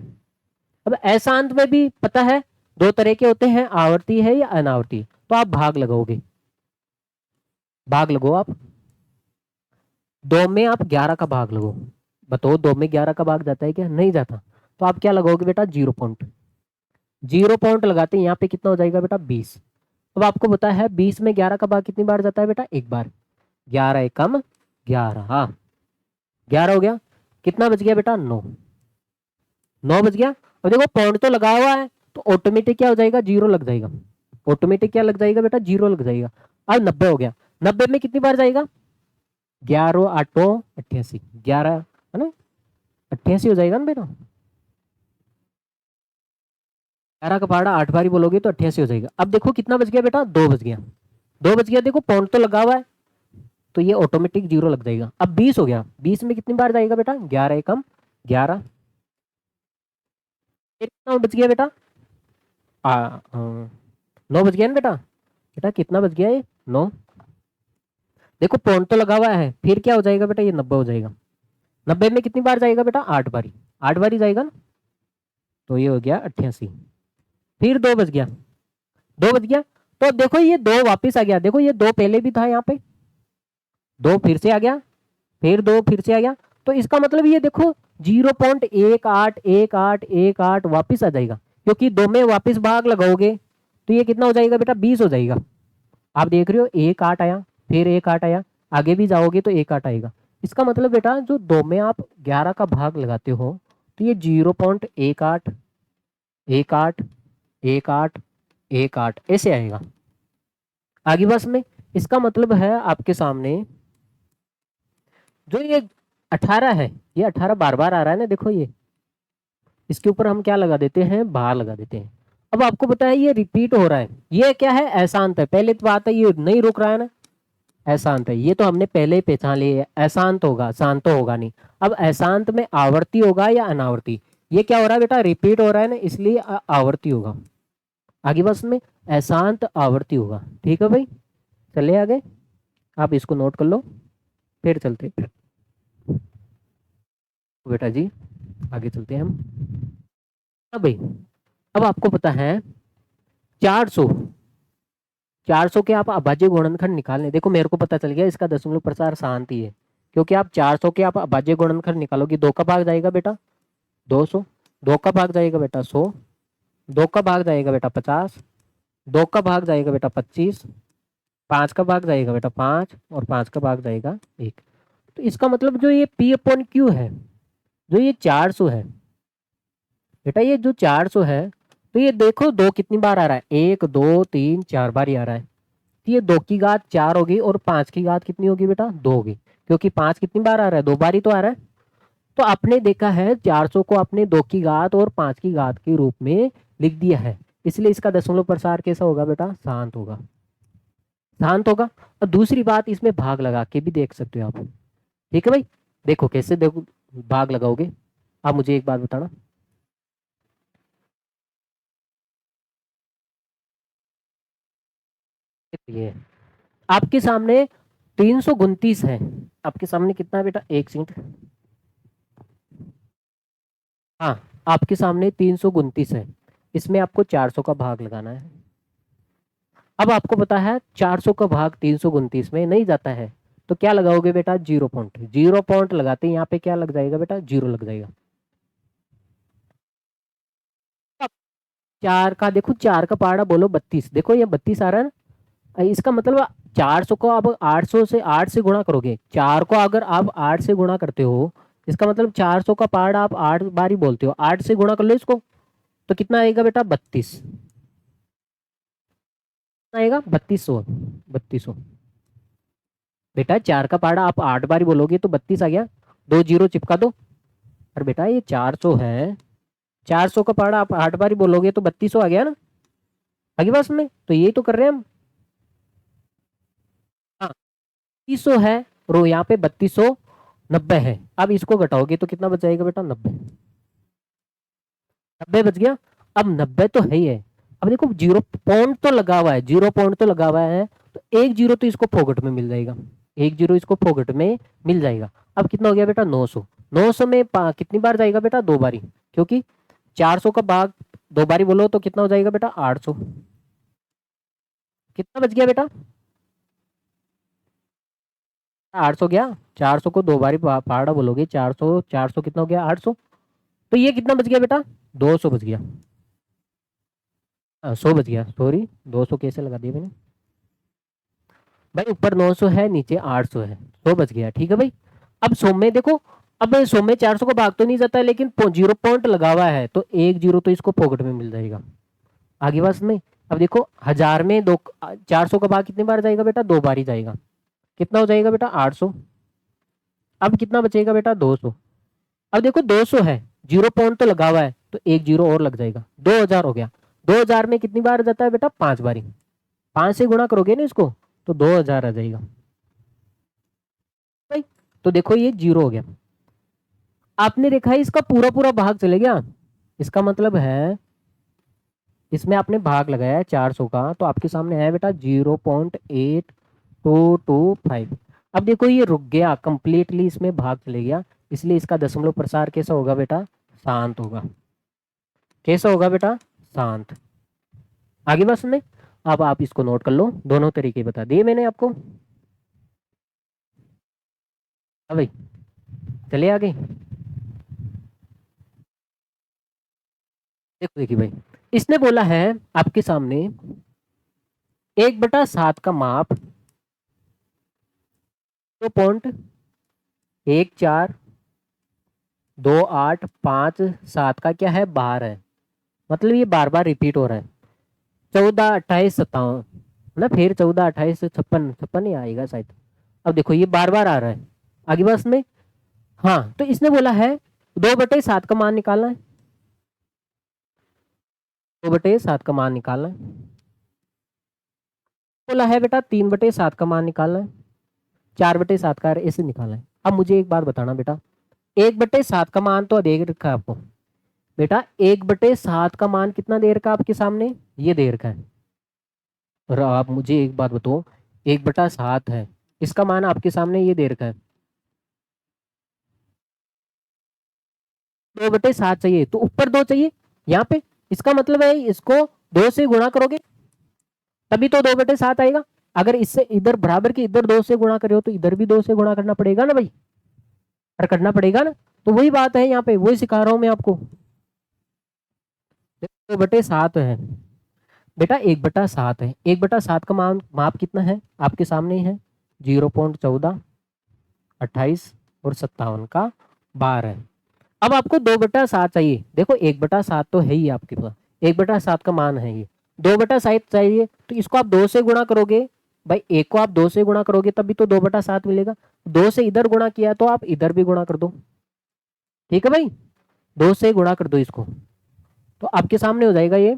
अब अशांत में भी पता है दो तरह के होते हैं, आवर्ती है या अनावर्ती। तो आप भाग लगाओगे, भाग लगो आप। 2 में आप 11 का भाग लगो, बताओ 2 में 11 का भाग जाता है क्या? नहीं जाता। तो आप क्या लगाओगे बेटा? 0 पॉइंट। 0 पॉइंट लगाते हैं, यहाँ पे कितना हो जाएगा बेटा? 20। अब आपको पता है 20 में 11 का भाग कितनी बार जाता है बेटा? एक बार। 11 एकम 11, हाँ 11 हो गया। कितना बच गया बेटा? 9। 9 बच गया। अब देखो पॉइंट तो लगा हुआ है, तो ऑटोमेटिक क्या हो जाएगा? 0 लग जाएगा। ऑटोमेटिक क्या लग जाएगा बेटा? 0 लग जाएगा। अब 90 हो गया। 90 में कितनी बार जाएगा? 11 8 88, 11 है ना, 88 हो जाएगा ना बेटा। 11 का पहाड़ा 8 बारी बोलोगे तो 88 हो जाएगा। अब देखो कितना बच गया बेटा? 2 बच गया। 2 बच गया, देखो पॉइंट तो लगा हुआ है, तो ये ऑटोमेटिक 0 लग जाएगा। अब 20 हो गया। 20 में कितनी बार जाएगा बेटा? 11 एकम 11। कितना बच गया बेटा? 9 बच गया ना बेटा। बेटा कितना बच गया ये? 9। देखो पॉइंट तो लगा हुआ है, फिर क्या हो जाएगा बेटा? ये 90 हो जाएगा। 90 में कितनी बार जाएगा बेटा? 8 बारी। 8 बारी जाएगा ना, तो ये हो गया 88। फिर 2 बच गया। 2 बच गया, तो देखो ये 2 वापस आ गया। देखो ये 2 पहले भी था यहाँ पे, 2 फिर से आ गया, फिर 2 फिर से आ गया। तो इसका मतलब ये देखो 0.181818 वापिस आ जाएगा, क्योंकि 2 में वापिस भाग लगाओगे तो ये कितना हो जाएगा बेटा? 20 हो जाएगा। आप देख रहे हो 1 8 आया, फिर 1 8 आया, आगे भी जाओगे तो 1 8 आएगा। इसका मतलब बेटा जो 2 में आप 11 का भाग लगाते हो तो ये 0.18 18 18 18 ऐसे आएगा। आगे बस में इसका मतलब है आपके सामने जो ये 18 है, ये 18 बार बार आ रहा है ना, देखो ये, इसके ऊपर हम क्या लगा देते हैं? बार लगा देते हैं। अब आपको पता है ये रिपीट हो रहा है, ये क्या है? अशांत है। पहले तो बात है ये नहीं रुक रहा है ना, अशांत है। ये तो हमने पहले ही पहचान लिया है, अशांत होगा, शांत तो होगा नहीं। अब अशांत में आवर्ती होगा या अनावर्ती? ये क्या हो रहा है बेटा? रिपीट हो रहा है ना, इसलिए आवर्ती होगा। आगे बस में अशांत आवर्ती होगा। ठीक है भाई, चले आगे, आप इसको नोट कर लो, फिर चलते बेटा जी, आगे चलते हैं हम। अब भाई, अब आपको पता है 400, 400 के आप अभाज्य गुणनखंड निकालने। देखो मेरे को पता चल गया इसका दशमलव प्रसार शांत ही है, क्योंकि आप 400 के आप अभाज्य गुणनखंड निकालोगे। 2 का भाग जाएगा बेटा 200, 2 का भाग जाएगा बेटा 100, 2 का भाग जाएगा बेटा 50, 2 का भाग जाएगा बेटा 25, 5 का भाग जाएगा बेटा 5, और 5 का भाग जाएगा 1। तो इसका मतलब जो ये P अपॉन Q है, जो ये 400 है बेटा, ये जो 400 है, तो ये देखो 2 कितनी बार आ रहा है? 1 2 3 4 बार ही आ रहा है। तो ये 2 की घात 4 होगी, और 5 की घात कितनी होगी बेटा? 2 होगी, क्योंकि 5 कितनी बार आ रहा है? 2 बार ही तो आ रहा है। तो आपने देखा है 400 को आपने 2 की घात और 5 की घात के रूप में लिख दिया है, इसलिए इसका दशमलव प्रसार कैसा होगा बेटा? शांत होगा, शांत होगा। और दूसरी बात, इसमें भाग लगा के भी देख सकते हो आप। ठीक है भाई, देखो कैसे देखो भाग लगाओगे। आप मुझे एक बात बताना, ये आपके सामने 329 है। आपके सामने कितना है बेटा? एक सेकंड, हाँ आपके सामने 329 है, इसमें आपको 400 का भाग लगाना है। अब आपको पता है 400 का भाग 329 में नहीं जाता है, तो क्या लगाओगे बेटा? 0 पॉइंट। 0 पॉइंट लगाते हैं, यहाँ पे क्या लग जाएगा बेटा? 0 लग जाएगा। अब 4 का देखो, 4 का पहाड़ा बोलो 32, देखो ये 32 आ रहा है ना, इसका मतलब 400 को अब 800 से 8 से गुणा करोगे। 4 को अगर आप 8 से गुणा करते हो, इसका मतलब 400 का पहाड़ा आप 8 बार ही बोलते हो। 8 से गुणा कर लो इसको, तो कितना आएगा बेटा? 32 आएगा, 3200। 3200 बेटा, 4 का पहाड़ा आप 8 बार ही बोलोगे तो 32 आ गया, 2 जीरो चिपका दो। और बेटा ये 400 है, 400 का पहाड़ा आप 8 बार ही बोलोगे तो 3200 आ गया ना। आगे बात में तो यही तो कर रहे हैं हम। हाँ 3200 है, और यहाँ पे 3290 है। अब इसको घटाओगे तो कितना बच जाएगा बेटा? 90। 90 बच गया। अब 90 तो है ही है। अब देखो 0 पॉइंट तो लगा हुआ है, 0 पॉइंट तो लगा हुआ है, तो 1 जीरो तो इसको फोगट में मिल जाएगा, 1 जीरो इसको फोगट में मिल जाएगा। अब कितना हो गया बेटा? 900। 900 में कितनी बार जाएगा बेटा? 2 बारी, क्योंकि 400 का भाग दो बारी बोलो तो कितना हो जाएगा बेटा 800। कितना बच गया बेटा 800 गया। 400 को दो बारी पहाड़ा बोलोगे 400 400 कितना हो गया 800। तो ये कितना बच गया बेटा 200 बच गया। 100 बच गया सॉरी 200 कैसे लगा दिया मैंने भाई ऊपर 900 है नीचे 800 है 100 बच गया ठीक है भाई। अब 100 में देखो अब 100 में 400 को भाग तो नहीं जाता है लेकिन जीरो पॉइंट लगा हुआ है तो एक जीरो तो इसको पॉकेट में मिल जाएगा आगे बस में। अब देखो 1000 में दो 400 का भाग कितनी बार जाएगा बेटा दो बार ही जाएगा। कितना हो जाएगा बेटा 800। अब कितना बचेगा बेटा 200। अब देखो 200 है जीरो पॉइंट तो लगा हुआ है तो एक जीरो और लग जाएगा 2000 हो गया। 2000 में कितनी बार जाता है बेटा 5 बारी 5 से गुणा करोगे ना इसको तो 2000 आ जाएगा भाई। तो देखो ये जीरो हो गया। आपने देखा है इसका पूरा पूरा भाग चले गया। इसका मतलब है इसमें आपने भाग लगाया है 400 का तो आपके सामने है बेटा 0.8225। अब देखो ये रुक गया कंप्लीटली इसमें भाग चले गया इसलिए इसका दशमलव प्रसार कैसा होगा बेटा शांत होगा। कैसा होगा बेटा शांत। आगे बात सुनने। अब आप इसको नोट कर लो दोनों तरीके बता दिए मैंने आपको। हाँ भाई चलिए आगे। देखो देखिए भाई इसने बोला है आपके सामने 1/7 का माप 0.142857 का क्या है बार है। मतलब ये बार बार रिपीट हो रहा है 14 28 57 ना फिर 14 28 56 ही आएगा शायद। अब देखो ये बार बार आ रहा है आगे बस में। हाँ तो इसने बोला है 2/7 का मान निकालना है 2/7 का मान निकालना है। बोला है बेटा 3/7 का मान निकालना है 4/7 का ऐसे निकालना है। अब मुझे एक बात बताना बेटा 1/7 का मान तो दे रखा है आपको बेटा 1/7 का मान कितना दे रखा है आपके सामने ये दे रखा है। और आप मुझे एक बात बताओ 1/7 है इसका मान आपके सामने ये दे रखा है 2/7 चाहिए तो ऊपर 2 चाहिए यहाँ पे। इसका मतलब है इसको 2 से गुणा करोगे तभी तो 2/7 आएगा। अगर इससे इधर बराबर के इधर 2 से गुणा करे हो तो इधर भी 2 से गुणा करना पड़ेगा ना भाई। और करना पड़ेगा ना तो वही बात है यहाँ पे वही सिखा रहा हूँ मैं आपको। 2/7 है बेटा 1/7 है 1/7 का मान माप कितना है आपके सामने ही है 0.142857 का बार है। अब आपको 2/7 चाहिए देखो 1/7 तो है ही आपके पास 1/7 का मान है ये 2/7 चाहिए तो इसको आप 2 से गुणा करोगे भाई एक को आप 2 से गुणा करोगे तभी तो 2/7 मिलेगा। 2 से इधर गुणा किया तो आप इधर भी गुणा कर दो ठीक है भाई 2 से गुणा कर दो इसको तो आपके सामने हो जाएगा ये।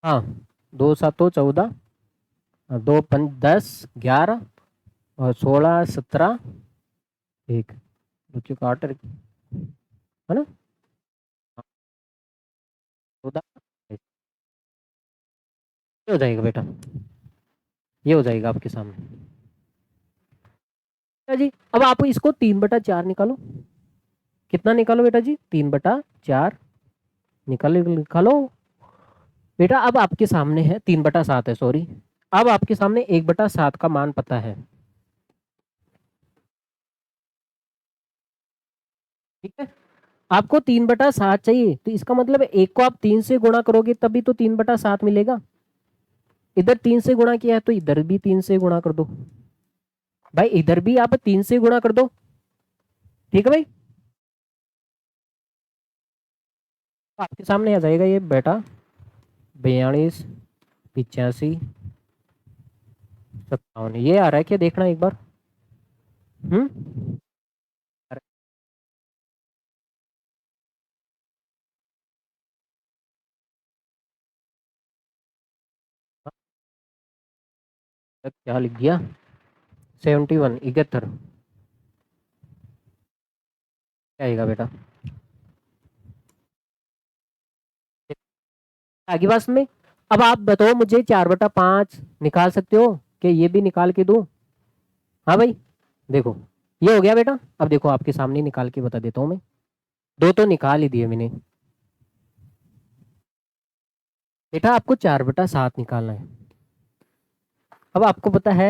हाँ 2 7 14 2 5 10 11 और 16 17 एक बच्चों का 8 है ना 14 ये हो जाएगा बेटा ये हो जाएगा आपके सामने जी। अब आप इसको 3/4 निकालो कितना निकालो बेटा जी 3/4 निकालो निकालो बेटा। अब आपके सामने है 3/7 है सॉरी। अब आपके सामने 1/7 का मान पता है ठीक है। आपको 3/7 चाहिए तो इसका मतलब है एक को आप 3 से गुणा करोगे तभी तो 3/7 मिलेगा। इधर 3 से गुणा किया है तो इधर भी 3 से गुणा कर दो भाई इधर भी आप 3 से गुणा कर दो ठीक है भाई। आपके सामने आ जाएगा ये बेटा 42 85 57 ये आ रहा है क्या देखना एक बार। हम्म क्या लिख दिया 71 71 क्या आएगा बेटा आगे बात में। अब आप बताओ मुझे 4/5 निकाल सकते हो कि ये भी निकाल के दूं। हाँ भाई देखो ये हो गया बेटा। अब देखो आपके सामने निकाल के बता देता हूँ मैं 2 तो निकाल ही दिए मैंने बेटा आपको 4/7 निकालना है। अब आपको पता है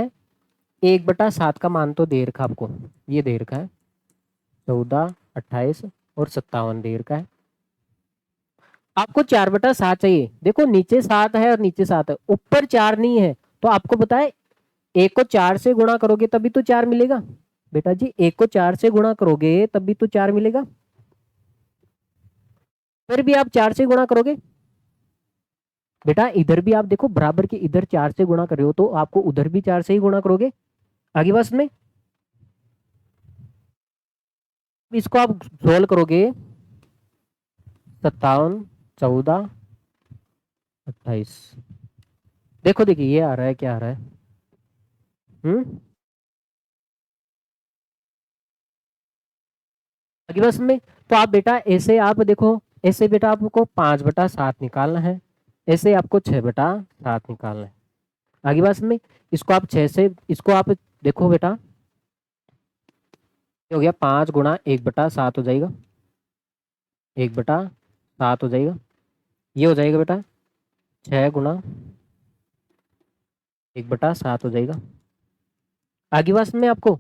1/7 का मान तो दे रखा आपको, ये दे रखा है 14, 28 और 57 दे रखा है। आपको 4/7 चाहिए। देखो नीचे 7 है और नीचे 7 है, ऊपर 4 नहीं है। तो आपको पता है एक को 4 से गुणा करोगे तभी तो 4 मिलेगा। बेटा जी एक को 4 से गुणा करोगे तभी तो 4 मिलेगा। फिर भी आप 4 से गुणा करोगे। बेटा इधर भी आप देखो बराबर के इधर 4 से गुणा कर रहे हो तो आपको उधर भी 4 से ही गुणा करोगे। आगे बस में इसको आप सोल्व करोगे 57, 14, 28। देखो देखिए ये आ रहा है, क्या आ रहा है? आगे बस में तो आप बेटा ऐसे आप देखो, ऐसे बेटा आपको 5/7 निकालना है, ऐसे आपको 6/7 निकालना है। आगे बस में इसको आप 6 से इसको आप देखो बेटा, हो गया 5 गुणा 1/7 हो जाएगा, 1/7 हो जाएगा। ये हो जाएगा बेटा 6 गुणा 1/7 हो जाएगा। आगे बस में आपको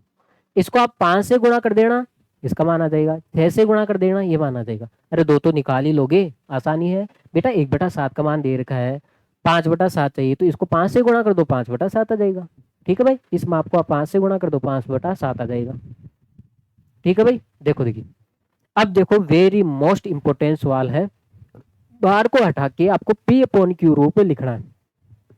इसको आप 5 से गुणा कर देना, इसका मान आ जाएगा। 6 से गुणा कर देना, ये मान आ जाएगा। अरे दो तो निकाल ही लोगे, आसानी है बेटा। 1/7 का मान दे रखा है, 5/7 चाहिए तो इसको 5 से गुणा कर दो, 5/7 आ जाएगा। ठीक है भाई, इस माप को आप 5 से गुणा कर दो, 5/7 आ जाएगा। ठीक है भाई, देखो देखिए अब देखो वेरी मोस्ट इंपोर्टेंट सवाल है। बार को हटा के आपको पी अपॉन क्यू रूप में लिखना है।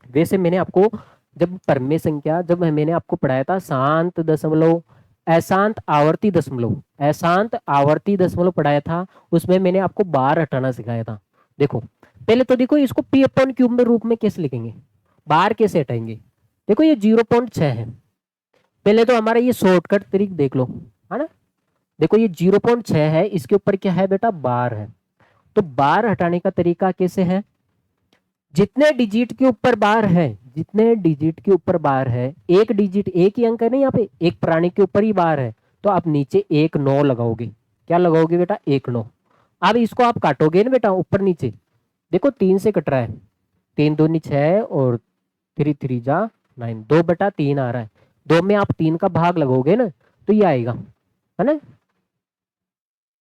वैसे मैंने आपको जब परमेय संख्या, जब मैंने आपको पढ़ाया था शांत दशमलव, अशांत आवर्ती दशमलव, अशांत आवर्ती दशमलव पढ़ाया था, उसमें मैंने आपको बार हटाना सिखाया था। देखो पहले तो देखो इसको पी अपॉन क्यूब में रूप में कैसे लिखेंगे, बार कैसे हटाएंगे। देखो ये 0.6 है, पहले तो हमारा ये शॉर्टकट तरीका देख लो, है ना। देखो ये 0.6 है, इसके ऊपर क्या है बेटा, बार है। तो बार हटाने का तरीका कैसे है, जितने डिजिट के ऊपर बार है, जितने डिजिट के ऊपर बार है, एक डिजिट एक ही अंक है ना यहाँ पे, एक प्राणी के ऊपर ही बार है, तो आप नीचे 1 9 लगाओगे। क्या लगाओगे बेटा, 1 9। अब इसको आप काटोगे ना बेटा ऊपर नीचे, देखो 3 से कट रहा है, 3 दूनी 6 और 3 3 जा 9, 2/3 आ रहा है। 2 में आप 3 का भाग लगोगे ना तो ये आएगा, है ना।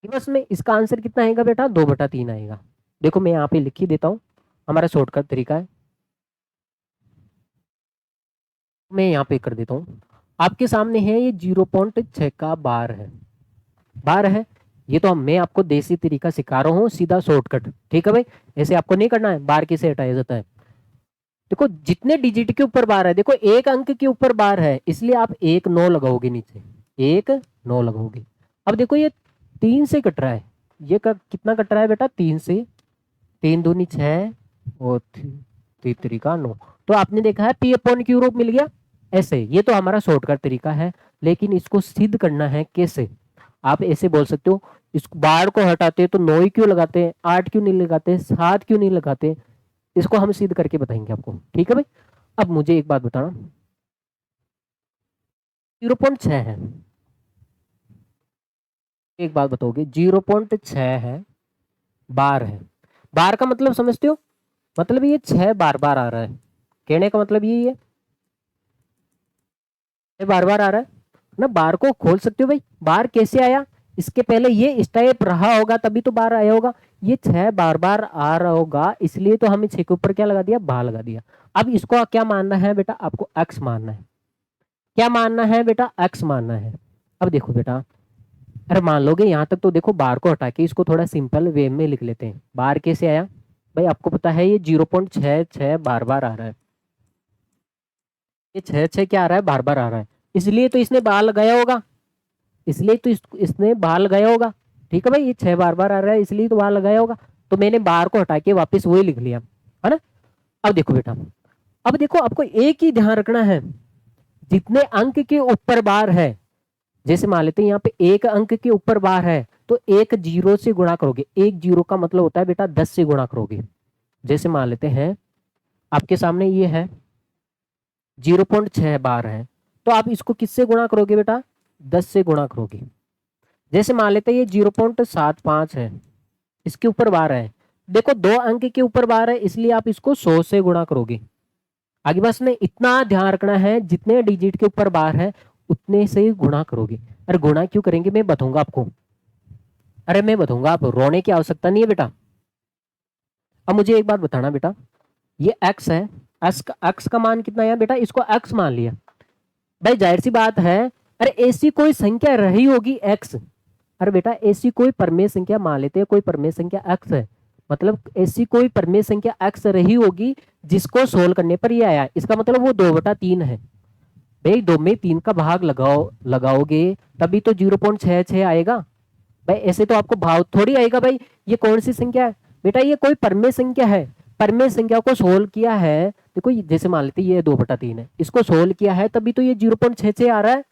बस में इसका आंसर कितना आएगा बेटा, 2/3 आएगा। देखो मैं यहाँ पे लिख ही देता हूँ, हमारा शॉर्टकट तरीका है, मैं यहाँ पे कर देता हूँ। आपके सामने है ये 0.6 का बार है, बार है। ये तो मैं आपको देसी तरीका सिखा रहा हूँ, सीधा शॉर्टकट। ठीक है भाई, ऐसे आपको नहीं करना है, बार कैसे हटाया जाता है। देखो जितने डिजिट के ऊपर बार है, देखो एक अंक के ऊपर बार है, इसलिए आप 1 9 लगाओगे नीचे, 1 9 लगाओगे। अब देखो ये 3 से कट रहा है, ये कितना कट रहा है बेटा, 3 से, 3 दूनी 6 और 3 का 9। तो आपने देखा है पी अपॉन क्यू रूप मिल गया ऐसे। ये तो हमारा शॉर्टकट तरीका है, लेकिन इसको सिद्ध करना है कैसे। आप ऐसे बोल सकते हो, इस बार को हटाते तो 9 ही क्यों लगाते हैं, 8 क्यों नहीं लगाते, 7 क्यों नहीं लगाते। इसको हम सिद्ध करके बताएंगे आपको। ठीक है भाई, अब मुझे एक बात बताना, 0.6 है, एक बात बताओगे, 0.6 है, बार है। बार का मतलब समझते हो, मतलब ये 6 बार बार आ रहा है, कहने का मतलब यही है, बार बार आ रहा है ना। बार को खोल सकते हो भाई, बार कैसे आया, इसके पहले ये इस टाइप रहा होगा तभी तो बार आया होगा। ये 6 बार बार आ रहा होगा, इसलिए तो हमें 6 के ऊपर क्या लगा दिया, बार लगा दिया। अब इसको क्या मानना है बेटा, आपको एक्स मानना है। क्या मानना है बेटा, एक्स मानना है। अब देखो बेटा, अरे मान लोगे यहाँ तक तो देखो, बार को हटा के इसको थोड़ा सिंपल वे में लिख लेते हैं। बार कैसे आया भाई, आपको पता है ये 0.66 बार बार आ रहा है, ये 6 क्या आ रहा है, बार बार आ रहा है, इसलिए तो इसने बार लगाया होगा, इसलिए तो इसने बार लगाया होगा। ठीक है भाई, ये 6 बार बार आ रहा है इसलिए तो बार लगाया होगा, तो मैंने बार को हटा के वापस वही लिख लिया, है ना। अब देखो बेटा, अब देखो आपको एक ही ध्यान रखना है, जितने अंक के ऊपर बार है, जैसे मान लेते हैं यहाँ पे एक अंक के ऊपर बार है, तो एक जीरो से गुणा करोगे। एक जीरो का मतलब होता है बेटा 10 से गुणा करोगे। जैसे मान लेते हैं आपके सामने ये है 0.6 बार है, तो आप इसको किससे गुणा करोगे बेटा, 10 से गुणा करोगे। जैसे मान लेते हैं ये 0.75 है, इसके ऊपर बार है, देखो 2 अंक के ऊपर बार है इसलिए आप इसको 100 से गुणा करोगे। आगे बस में इतना ध्यान रखना है, जितने डिजिट के ऊपर बार है उतने से ही गुणा करोगे। अरे गुणा क्यों करेंगे मैं बताऊंगा आपको, अरे मैं बताऊंगा, आप रोने की आवश्यकता नहीं है बेटा। अब मुझे एक बात बताना बेटा, ये x है, x का मान कितना है बेटा, इसको x मान लिया भाई, जाहिर सी बात है। अरे ऐसी कोई संख्या रही होगी x, अरे बेटा ऐसी कोई परमेय संख्या मान लेते हैं, कोई परमेय संख्या x है, मतलब ऐसी कोई परमेय संख्या x रही होगी जिसको सोल्व करने पर ये आया, इसका मतलब वो 2/3 है। भाई 2 में 3 का भाग लगाओगे तभी तो 0.66 आएगा भाई, ऐसे तो आपको भाव थोड़ी आएगा भाई। ये कौन सी संख्या है बेटा, ये कोई परमेय संख्या है, परमेय संख्या को सोल्व किया है, देखो जैसे मान लेते ये 2/3 है, इसको सोल्व किया है तभी तो ये 0.66 आ रहा है,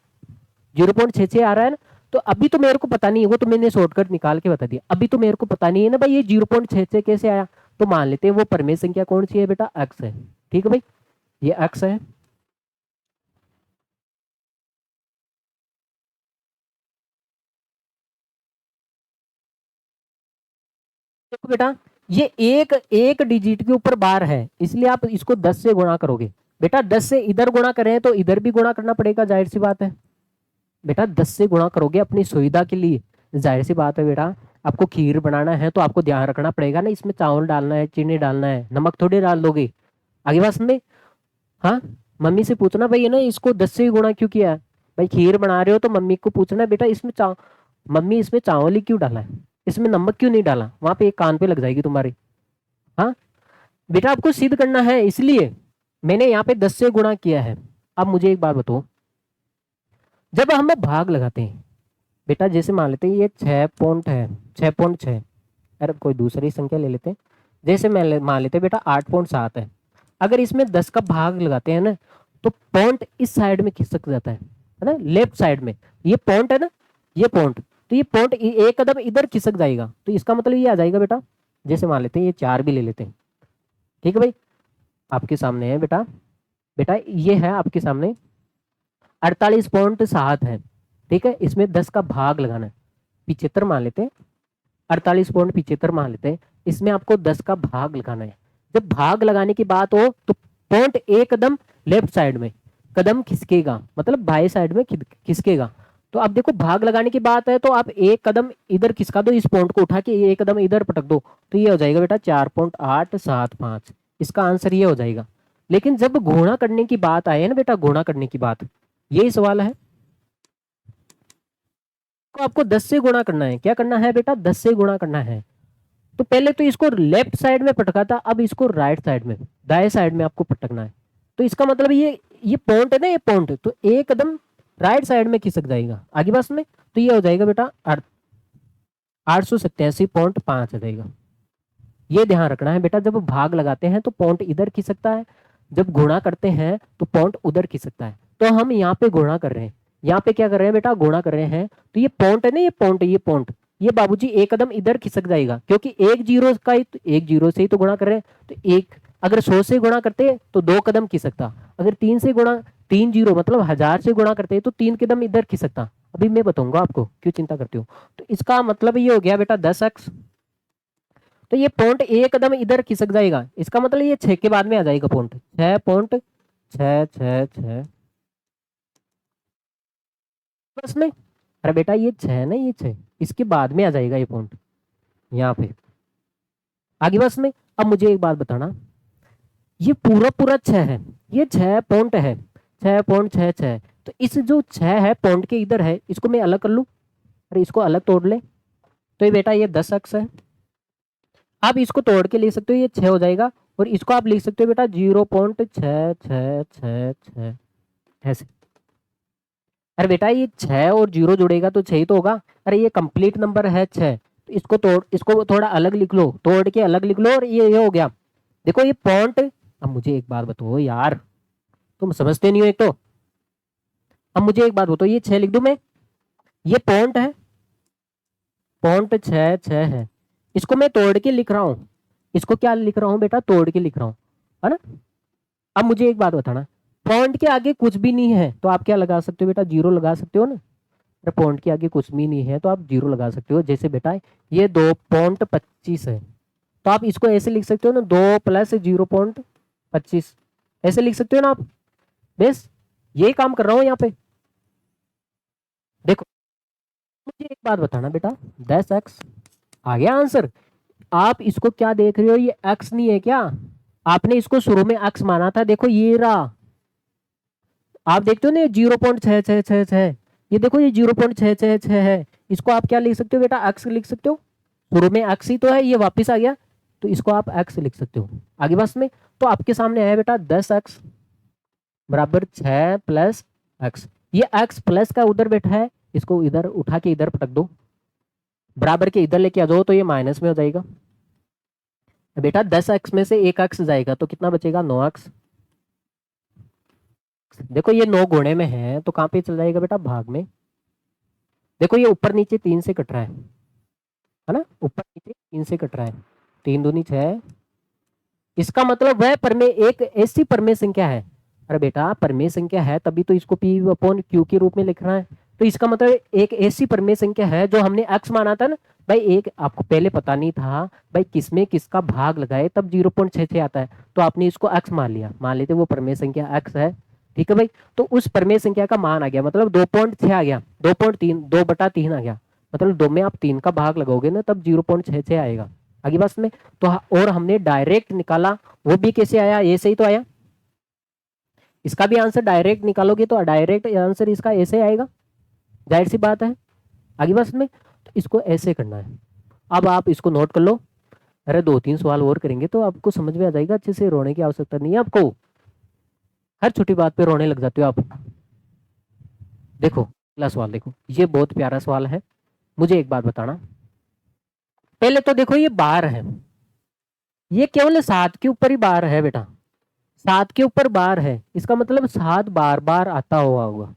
0.66 आ रहा है ना। तो अभी तो मेरे को पता नहीं है, वो तो मैंने शॉर्टकट निकाल के बता दिया, अभी तो मेरे को पता नहीं है ना भाई ये 0.66 कैसे आया। तो मान लेते हैं वो परमेय संख्या कौन सी है बेटा, x है। ठीक है भाई, ये x है। देखो बेटा ये एक एक डिजिट के ऊपर बार है इसलिए आप इसको 10 से गुणा करोगे। बेटा 10 से इधर गुणा करें तो इधर भी गुणा करना पड़ेगा, जाहिर सी बात है। बेटा 10 से गुणा करोगे अपनी सुविधा के लिए, जाहिर सी बात है बेटा। आपको खीर बनाना है तो आपको ध्यान रखना पड़ेगा ना, इसमें चावल डालना है, चीनी डालना है, नमक थोड़ी डाल दोगे। आगे बात समझे। हाँ, मम्मी से पूछना भाई है ना इसको 10 से गुणा क्यों किया है। भाई खीर बना रहे हो तो मम्मी को पूछना बेटा इसमें मम्मी इसमें चावल ही क्यों डाला है, इसमें नमक क्यों नहीं डाला, वहां पे एक कान पे लग जाएगी तुम्हारी। हाँ बेटा आपको सिद्ध करना है इसलिए मैंने यहाँ पे 10 से गुणा किया है। अब मुझे एक बात बताओ, जब हम भाग लगाते हैं बेटा, जैसे मान लेते हैं ये 6.6, अरे कोई दूसरी संख्या ले लेते हैं, जैसे मान लेते हैं बेटा 8.7 है। अगर इसमें 10 का भाग लगाते हैं ना तो पॉइंट इस साइड में खिसक जाता है ना, लेफ्ट साइड में। ये पॉइंट है ना, ये पॉइंट, तो ये पॉइंट एक कदम इधर खिसक जाएगा, तो इसका मतलब ये आ जाएगा बेटा, जैसे मान लेते हैं ये 4 भी ले लेते हैं। ठीक है भाई, आपके सामने है बेटा, बेटा ये है आपके सामने 48.7 है। ठीक है, इसमें 10 का भाग लगाना है, 75 मान लेते हैं, 48.75 मान लेते हैं, इसमें आपको 10 का भाग लगाना है। जब भाग लगाने की बात हो तो पॉइंट एक कदम लेफ्ट साइड में कदम खिसकेगा, मतलब बाएं साइड में खिसकेगा। तो अब देखो भाग लगाने की बात है तो आप एक कदम इधर खिसका दो, इस पॉइंट को उठा के एक कदम इधर पटक दो, तो ये हो जाएगा बेटा 4.875, इसका आंसर ये हो जाएगा। लेकिन जब गुणा करने की बात आए ना बेटा, गुणा करने की बात, यही सवाल है। तो आपको 10 से गुणा करना है, क्या करना है बेटा, 10 से गुणा करना है। तो पहले तो इसको लेफ्ट साइड में पटका था, अब इसको राइट साइड में, दाएं साइड में आपको पटकना है। तो इसका मतलब ये पॉइंट है ना, ये पॉइंट तो एक कदम राइट साइड में खिसक जाएगा आगे बस में, तो ये हो जाएगा बेटा 887.5 आ जाएगा। ये ध्यान रखना है बेटा, जब भाग लगाते हैं तो पॉइंट इधर खिसकता है, जब गुणा करते हैं तो पॉइंट उधर खिसकता है। तो हम यहाँ पे गुणा कर रहे हैं, यहाँ पे क्या कर रहे हैं बेटा, गुणा कर रहे हैं, तो ये पॉइंट है ना, ये बाबूजी एक कदम इधर खिसक जाएगा, क्योंकि एक जीरो का ही एक जीरो से ही तो गुणा कर रहे हैं। तो एक अगर 100 से गुणा करते तो 2 कदम खिसकता, अगर 3 से गुणा, 3 जीरो मतलब 1000 से गुणा करते तो 3 कदम इधर खिसकता। अभी मैं बताऊंगा आपको, क्यों चिंता करते हो। तो इसका मतलब ये हो गया बेटा 10x, तो ये पॉइंट एक कदम इधर खिसक जाएगा, इसका मतलब ये 6 के बाद में आ जाएगा पॉइंट, 6.666 बस में। अरे बेटा ये 6 ना, ये 6 इसके बाद में आ जाएगा ये पॉइंट यहाँ पे आगे बस में। अब मुझे एक बात बताना, ये पूरा पूरा 6 है, ये 6 पॉइंट है, 6.66, तो इस जो 6 है पॉइंट के इधर है, इसको मैं अलग कर लूँ, अरे इसको अलग तोड़ ले, तो ये बेटा ये 10x है। आप इसको तोड़ के लिख सकते हो, ये 6 हो जाएगा, और इसको आप लिख सकते हो बेटा 0.6666 ऐसे। अरे बेटा ये 6 और 0 जुड़ेगा तो 6 ही तो होगा, अरे ये कंप्लीट नंबर है 6, तो इसको थोड़ा अलग लिख लो, तोड़ के अलग लिख लो, और ये हो गया। देखो ये पॉइंट, अब मुझे एक बात बताओ यार, तुम समझते नहीं हो एक तो। अब मुझे एक बात बताओ, ये 6 लिख दूं मैं, ये पॉइंट है, पॉइंट 6 है, इसको मैं तोड़ के लिख रहा हूँ, इसको क्या लिख रहा हूँ बेटा, तोड़ के लिख रहा हूँ, है ना। अब मुझे एक बात बताना, पॉइंट के आगे कुछ भी नहीं है तो आप क्या लगा सकते हो बेटा, जीरो लगा सकते हो ना। अगर पॉइंट के आगे कुछ भी नहीं है तो आप जीरो लगा सकते हो, जैसे बेटा ये 2.25 है, तो आप इसको ऐसे लिख सकते हो ना, 2 प्लस 0.25 ऐसे लिख सकते हो ना आप। बस यही काम कर रहा हूँ यहाँ पे। देखो मुझे एक बात बताना बेटा, 10x आ गया आंसर। आप इसको क्या देख रहे हो, ये x नहीं है क्या? आपने इसको शुरू में x माना था, देखो ये रहा। आप देखते हो ना 0.666 ये देखो ये 0.666 है। इसको आप क्या लिख सकते हो बेटा, x लिख सकते हो। शुरू में x ही तो है, ये वापस आ गया तो इसको आप x लिख सकते हो। आगे बस में तो आपके सामने आया बेटा 10x बराबर 6 प्लस x। ये x प्लस का उधर बैठा है, इसको इधर उठा के इधर पटक दो, बराबर के इधर लेके आ जाओ तो ये माइनस में हो जाएगा। बेटा 10x में से एक x जाएगा तो कितना बचेगा, 9x। देखो ये 9 गुणे में है तो कहाँ पे चल जाएगा बेटा, भाग में। देखो ये ऊपर नीचे 3 से कट रहा है ना, ऊपर नीचे 3 से कट रहा है, 3 दूनी 6। इसका मतलब वह परमेय एक ऐसी परमेय संख्या है। अरे बेटा परमेय संख्या है तभी तो इसको पी अपॉन क्यू के रूप में लिख रहा है। तो इसका मतलब एक ऐसी परमेय संख्या है जो हमने x माना था ना भाई, एक आपको पहले पता नहीं था भाई किसमें किसका भाग लगाए तब 0.66 आता है, तो आपने इसको x मान लिया, मान लेते वो परमेय संख्या x है। ठीक है भाई, तो उस परमेय संख्या का मान आ गया, मतलब 2.6 आ गया, 2.3 2/3 आ गया, मतलब 2 में आप 3 का भाग लगाओगे ना तब 0.66 आएगा। आगे बस में तो और हमने डायरेक्ट निकाला, वो भी कैसे आया, ऐसे ही तो आया। इसका भी आंसर डायरेक्ट निकालोगे तो डायरेक्ट आंसर इसका ऐसे आएगा, जाहिर सी बात है। आगे बस में तो इसको ऐसे करना है। अब आप इसको नोट कर लो, अरे 2-3 सवाल और करेंगे तो आपको समझ में आ जाएगा, अच्छे से रोने की आवश्यकता नहीं है आपको। हर छोटी बात पे रोने लग जाते हो आप। देखो अगला सवाल देखो, ये बहुत प्यारा सवाल है। मुझे एक बात बताना, पहले तो देखो ये बार है, ये केवल 7 के ऊपर ही बार है बेटा, 7 के ऊपर बार है, इसका मतलब 7 बार बार आता हुआ होगा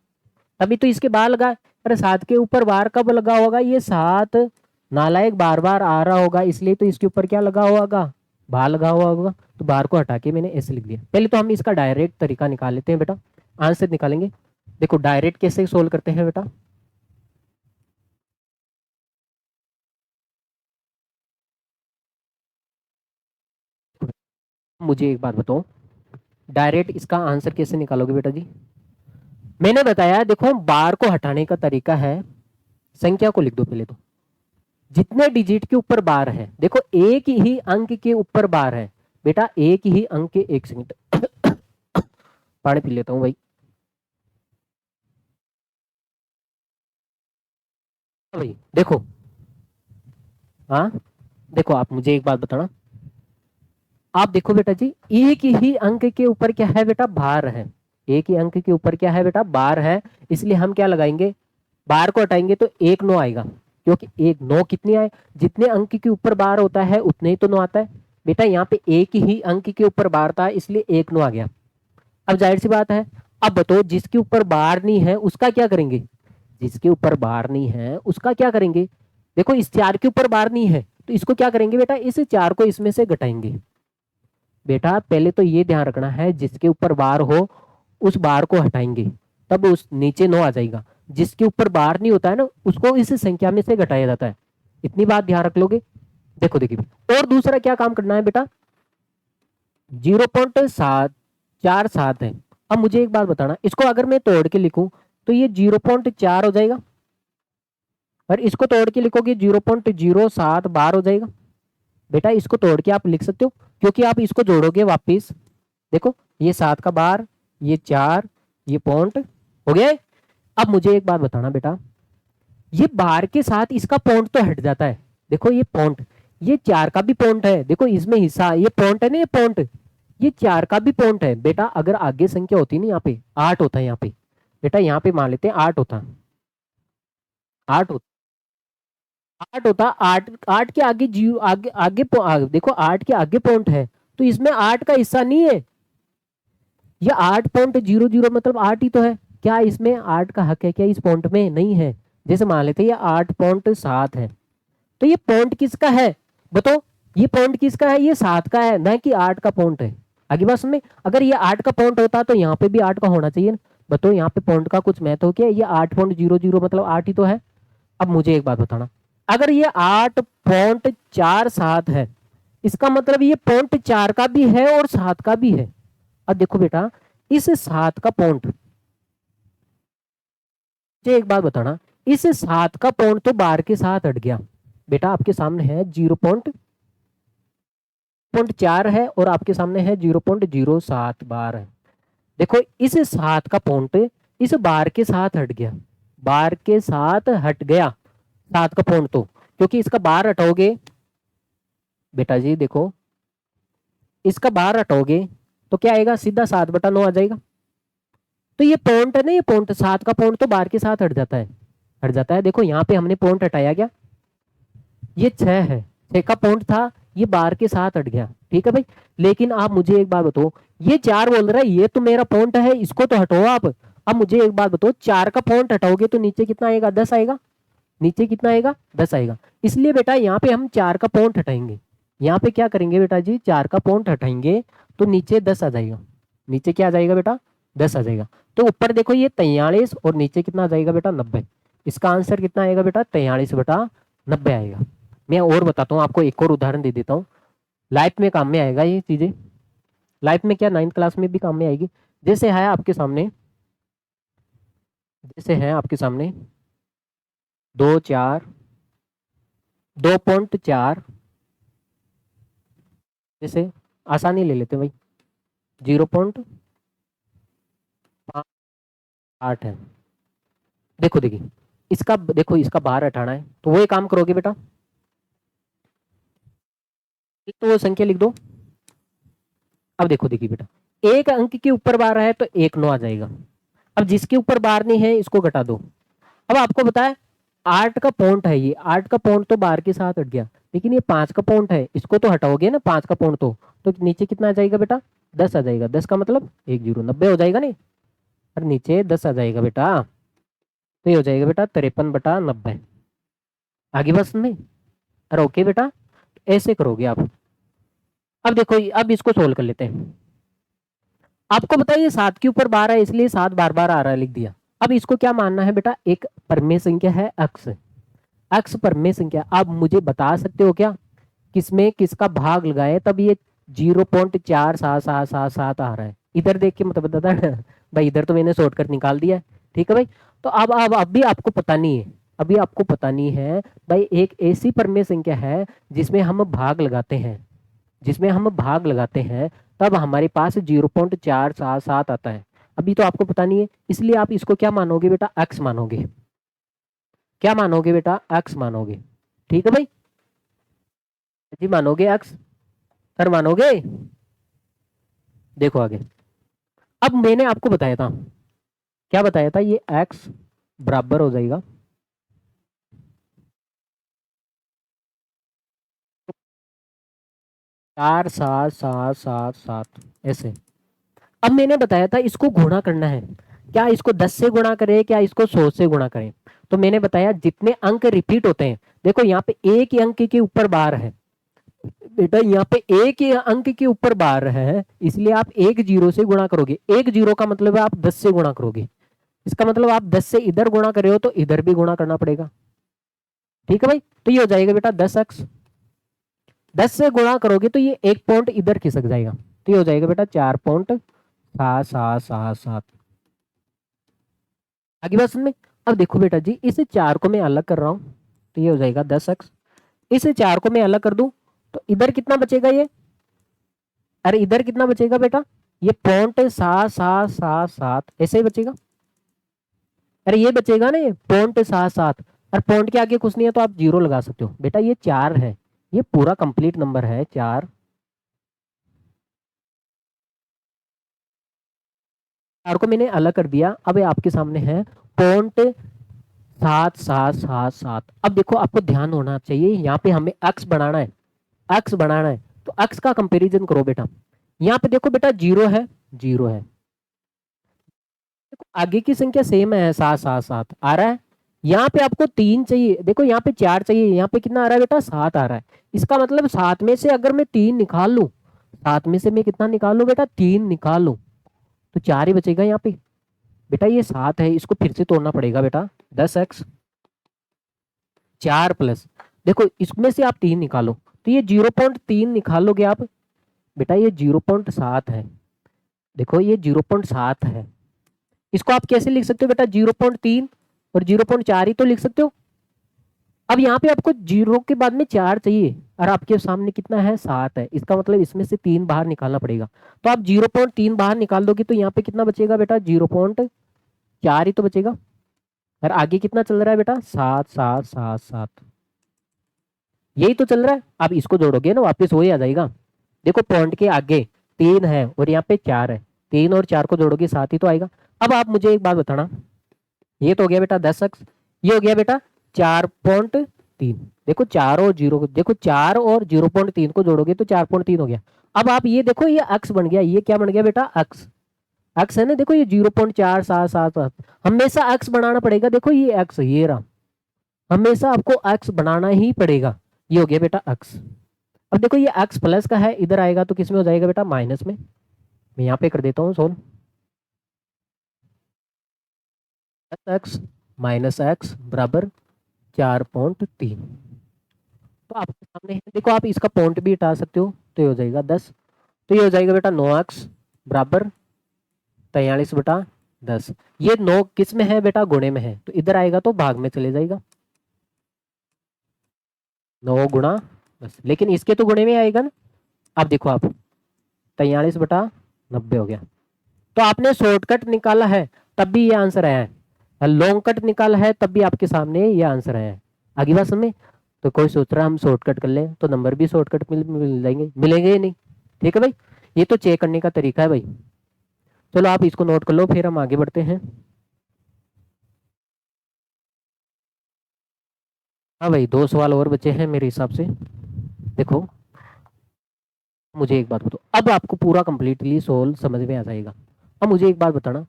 तभी तो इसके बार लगा। अरे 7 के ऊपर बार कब लगा होगा, ये 7 नालायक बार बार आ रहा होगा इसलिए तो इसके ऊपर क्या लगा हुआ होगा, बार लगा हुआ होगा। तो बार को हटा के मैंने ऐसे लिख दिया। पहले तो हम इसका डायरेक्ट तरीका निकाल लेते हैं बेटा, आंसर निकालेंगे। देखो डायरेक्ट कैसे सोल्व करते हैं बेटा, मुझे एक बात बताओ, डायरेक्ट इसका आंसर कैसे निकालोगे बेटा जी। मैंने बताया देखो बार को हटाने का तरीका है, संख्या को लिख दो पहले तो, जितने डिजिट के ऊपर बार है, देखो एक ही अंक के ऊपर बार है बेटा, एक ही अंक के, एक सेकंड पानी पी लेता हूँ भाई। भाई देखो, हाँ देखो आप मुझे एक बात बताना, आप देखो बेटा जी एक ही अंक के ऊपर क्या है बेटा, बार है। एक ही अंक के ऊपर क्या है बेटा, बार है, इसलिए हम क्या लगाएंगे, बार को हटाएंगे तो 1 9 आएगा, क्योंकि 1 9 कितनी आए, जितने अंक के ऊपर बार होता है उतने ही तो 9 आता है बेटा। यहाँ पे एक ही अंक के ऊपर बार था इसलिए 1 9 आ गया। अब जाहिर सी बात है, अब बताओ जिसके ऊपर बार नहीं है उसका क्या करेंगे, जिसके ऊपर बार नहीं है उसका क्या करेंगे। देखो इस 4 के ऊपर बार नहीं है तो इसको क्या करेंगे बेटा, इस 4 को इसमें से घटाएंगे। बेटा पहले तो ये ध्यान रखना है, जिसके ऊपर बार हो उस बार को हटाएंगे तब उस नीचे 9 आ जाएगा, जिसके ऊपर बार नहीं होता है ना उसको इस संख्या में से घटाया जाता है। इतनी बात ध्यान रख लोगे। देखो देखिए और दूसरा क्या काम करना है बेटा, 0.747 है। अब मुझे एक बात बताना, इसको अगर मैं तोड़ के लिखूं तो ये 0.4 हो जाएगा, और इसको तोड़ के लिखोगे 0.07 बार हो जाएगा। बेटा इसको तोड़ के आप लिख सकते हो, क्योंकि आप इसको जोड़ोगे वापिस, देखो ये 7 का बार, ये 4, ये पॉइंट हो गया है। अब मुझे एक बात बताना बेटा, ये बार के साथ इसका पॉइंट तो हट जाता है, देखो ये पॉइंट, ये 4 का भी पॉइंट है, देखो इसमें हिस्सा ये पॉइंट है ना, ये पॉइंट, ये 4 का भी पॉइंट है बेटा। अगर आगे संख्या होती ना, यहाँ पे 8 होता है, यहाँ पे बेटा यहाँ पे मान लेते हैं 8 होता, 8 होता, 8 होता, 8 8 के आगे जीरो, आगे आगे देखो 8 के आगे पॉइंट है तो इसमें 8 का हिस्सा नहीं है, ये 8.00 मतलब 8 ही तो है। क्या इसमें 8 का हक है क्या, इस पॉइंट में नहीं है। जैसे मान लेते हैं ये 8.7 है तो ये पॉइंट किसका है बताओ, ये पॉइंट किसका है, ये 7 का है ना कि 8 का पॉइंट है। आगे बात में अगर ये 8 का पॉइंट होता तो यहाँ पे भी 8 का होना चाहिए ना। बताओ यहाँ पे पॉइंट का कुछ महत्व क्या है, ये 8.00 मतलब 8 ही तो है। अब मुझे एक बात बताना, अगर ये 8.47 है इसका मतलब ये पॉइंट 4 का भी है और 7 का भी है। अब देखो बेटा, इस 7 का पॉइंट, मुझे एक बात बताना, इस 7 का पॉइंट तो बार के साथ हट गया बेटा, आपके सामने है 0.4 है और आपके सामने है 0.07 बार है। देखो इस 7 का पॉइंट इस बार के साथ हट गया, बार के साथ हट गया 7 का पॉइंट, तो क्योंकि इसका बार हटाओगे बेटा जी, देखो इसका बार हटाओगे तो क्या आएगा, सीधा 7/9 आ जाएगा। तो ये पॉइंट है ना, ये पॉइंट 7 का पॉइंट तो बार के साथ हट जाता है, हट जाता है। देखो यहाँ पे हमने पॉइंट हटाया, क्या ये 6 है, 6 का पॉइंट था, ये बार के साथ हट गया, ठीक है भाई। लेकिन आप मुझे एक बात बताओ, ये 4 बोल रहा है, ये तो मेरा पॉइंट है, इसको तो हटाओ आप। अब मुझे एक बात बताओ, 4 का पॉइंट हटाओगे तो नीचे कितना आएगा, 10 आएगा। नीचे कितना आएगा, 10 आएगा। इसलिए बेटा यहाँ पे हम 4 का पॉइंट हटाएंगे, यहाँ पे क्या करेंगे बेटा जी, 4 का पॉइंट हटाएंगे तो नीचे 10 आ जाएगा। नीचे क्या आ जाएगा बेटा, 10 आ जाएगा। तो ऊपर देखो ये 43 और नीचे कितना आ जाएगा बेटा, 90। इसका आंसर कितना आएगा बेटा, 43/90 आएगा। मैं और बताता हूँ आपको, एक और उदाहरण दे देता हूँ, लाइफ में काम में आएगा ये चीजें, लाइफ में क्या 9th क्लास में भी काम में आएगी। जैसे है आपके सामने, जैसे है आपके सामने 2.4 जैसे आसानी ले लेते हैं भाई, 0.58 है। देखो देखिए, इसका देखो, इसका बाहर हटाना है तो वो काम करोगे बेटा, एक तो वो संख्या लिख दो। अब देखो देखिए बेटा, एक अंक के ऊपर बार है तो 1/9 आ जाएगा। अब जिसके ऊपर बार नहीं है इसको घटा दो। अब आपको बताया 8 का पॉइंट है, ये 8 का पॉइंट तो बार के साथ हट गया, लेकिन ये 5 का पॉइंट है, इसको तो हटाओगे ना 5 का पॉइंट, तो नीचे कितना आ जाएगा बेटा, 10 आ जाएगा। 10 का मतलब 1090 हो जाएगा नहीं, और नीचे 10 आ जाएगा बेटा, तो ये हो जाएगा बेटा 53/90। आगे बस में, अरे ओके बेटा, ऐसे करोगे आप। अब देखो, अब इसको सोल्व कर लेते हैं। आपको बताइए 7 के ऊपर बार है, इसलिए 7 बार बार आ रहा है, लिख दिया। अब इसको क्या मानना है बेटा, एक परमेय संख्या है अक्स, अक्स परमेय संख्या। आप मुझे बता सकते हो क्या, किसमें किसका भाग लगाए तब ये 0.4777 आ रहा है। इधर देख के मतलब बता ना भाई, इधर तो मैंने शॉर्टकट निकाल दिया है, ठीक है भाई। तो अब भी आपको पता नहीं है, अभी आपको पता नहीं है भाई, एक ऐसी परमेय संख्या है जिसमें हम भाग लगाते हैं, जिसमें हम भाग लगाते हैं तब हमारे पास 0.477 आता है। अभी तो आपको पता नहीं है, इसलिए आप इसको क्या मानोगे बेटा, एक्स मानोगे। क्या मानोगे बेटा, एक्स मानोगे, ठीक है भाई जी, मानोगे एक्स, सर मानोगे। देखो आगे, अब मैंने आपको बताया था, क्या बताया था, ये एक्स बराबर हो जाएगा 47777 ऐसे। अब मैंने बताया था इसको गुणा करना है, क्या इसको 10 से गुणा करें, क्या इसको 100 से गुणा करें। तो मैंने बताया जितने अंक रिपीट होते हैं, देखो यहाँ पे एक ही अंक के ऊपर बार है बेटा, यहाँ पे एक ही अंक के ऊपर बार है, इसलिए आप एक जीरो से गुणा करोगे। एक जीरो का मतलब है आप 10 से गुणा करोगे, इसका मतलब आप 10 से इधर गुणा कर रहे हो तो इधर भी गुणा करना पड़ेगा, ठीक है भाई। तो ये हो जाएगा बेटा 10x, 10 से गुणा करोगे तो ये एक पॉइंट इधर खिसक जाएगा, तो ये हो जाएगा बेटा 4.7777। आगे बात सुन में। अब देखो बेटा जी, इस 4 को मैं अलग कर रहा हूं, तो ये हो जाएगा 10x। इस 4 को मैं अलग कर दूं तो इधर कितना बचेगा ये, अरे इधर कितना बचेगा बेटा, ये 0.7777 ऐसे ही बचेगा। अरे ये बचेगा ना, ये 0.77, और पॉइंट के आगे कुछ नहीं है तो आप जीरो लगा सकते हो बेटा। ये 4 है, ये पूरा कंप्लीट नंबर है 4। 4 को मैंने अलग कर दिया, अब ये आपके सामने है 0.7777। अब देखो आपको ध्यान होना चाहिए, यहाँ पे हमें अक्स बनाना है, अक्स बनाना है, तो अक्स का कंपैरिजन करो बेटा। यहाँ पे देखो बेटा जीरो है, जीरो है, देखो आगे की संख्या सेम है, 777 आ रहा है। यहाँ पे आपको 3 चाहिए, देखो यहाँ पे 4 चाहिए, यहाँ पे कितना आ रहा है बेटा, 7 आ रहा है। इसका मतलब 7 में से अगर मैं 3 निकाल लूं, 7 में से मैं कितना निकाल लूं बेटा, 3 निकाल लूं, तो 4 ही बचेगा यहाँ पे बेटा। ये 7 है, इसको फिर से तोड़ना पड़ेगा बेटा, 10x 4 प्लस, देखो इसमें से आप 3 निकालो तो ये 0.3 निकालोगे आप बेटा, ये 0.7 है। देखो ये 0.7 है। इसको आप कैसे लिख सकते हो बेटा, 0.3 और 0.4 ही तो लिख सकते हो। अब यहाँ पे आपको 0 के बाद में 4 चाहिए और आपके सामने कितना है, 7 है। इसका मतलब इसमें से 3 बाहर निकालना पड़ेगा। तो आप 0.3 बाहर निकाल दोगे तो यहाँ पे कितना बचेगा बेटा, 0.4 ही तो बचेगा। और आगे कितना चल रहा है बेटा, 7 7 7 7, यही तो चल रहा है। आप इसको जोड़ोगे ना वापस वही आ जाएगा। देखो पॉइंट के आगे 3 है और यहाँ पे 4 है, 3 और 4 को जोड़ोगे 7 ही तो आएगा। अब आप मुझे एक बात बताना, ये तो हो गया बेटा 10x, ये हो गया बेटा 4.3। देखो 4 और 0, देखो 4 और 0.3 को जोड़ोगे तो 4.3 हो गया। अब आप ये देखो ये अक्स बन गया, ये क्या बन गया बेटा, अक्स। अक्स है ना, देखो ये 0.477, हमेशा अक्स बनाना पड़ेगा। देखो ये अक्स, ये रहा, हमेशा आपको अक्स बनाना ही पड़ेगा। ये हो गया बेटा अक्स। अब देखो ये अक्स प्लस का है, इधर आएगा तो किस में हो जाएगा बेटा, माइनस में। मैं यहाँ पे कर देता हूँ सोल्व। एक्स माइनस एक्स बराबर 4.3। तो आपके सामने है, देखो आप इसका पॉइंट भी हटा सकते हो तो ये हो जाएगा 10। तो ये हो जाएगा बेटा 9x बराबर 43/10। ये 9 किस में है बेटा, गुणे में है, तो इधर आएगा तो भाग में चले जाएगा, 9 गुणा 10, लेकिन इसके तो गुणे में आएगा ना। अब देखो आप 43/90 हो गया। तो आपने शॉर्टकट निकाला है तब भी ये आंसर आया है, लॉन्ग कट निकाला है तब भी आपके सामने ये आंसर आया है। आगे बात समझ। तो कोई सोच रहा है हम शॉर्टकट कर लें तो नंबर भी शॉर्टकट मिल जाएंगे, मिलेंगे ही नहीं। ठीक है भाई, ये तो चेक करने का तरीका है भाई। चलो आप इसको नोट कर लो, फिर हम आगे बढ़ते हैं। हाँ भाई, 2 सवाल और बचे हैं मेरे हिसाब से। देखो मुझे एक बात बताओ, अब आपको पूरा कंप्लीटली सोल्व समझ में आ जाएगा। अब मुझे एक बात बताना,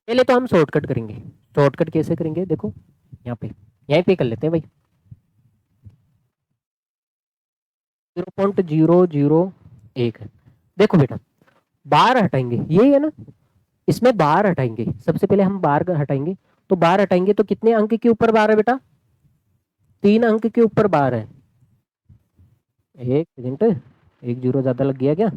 पहले तो हम शॉर्टकट करेंगे। शॉर्टकट कैसे करेंगे, देखो यहाँ पे, यहीं पे कर लेते हैं भाई। 0.001 है। देखो बेटा बार हटाएंगे, यही है ना, इसमें बार हटाएंगे। सबसे पहले हम बार हटाएंगे, तो बार हटाएंगे तो कितने अंक के ऊपर बार है बेटा, 3 अंक के ऊपर बार है। एक सेकंड, एक जीरो ज्यादा लग गया क्या।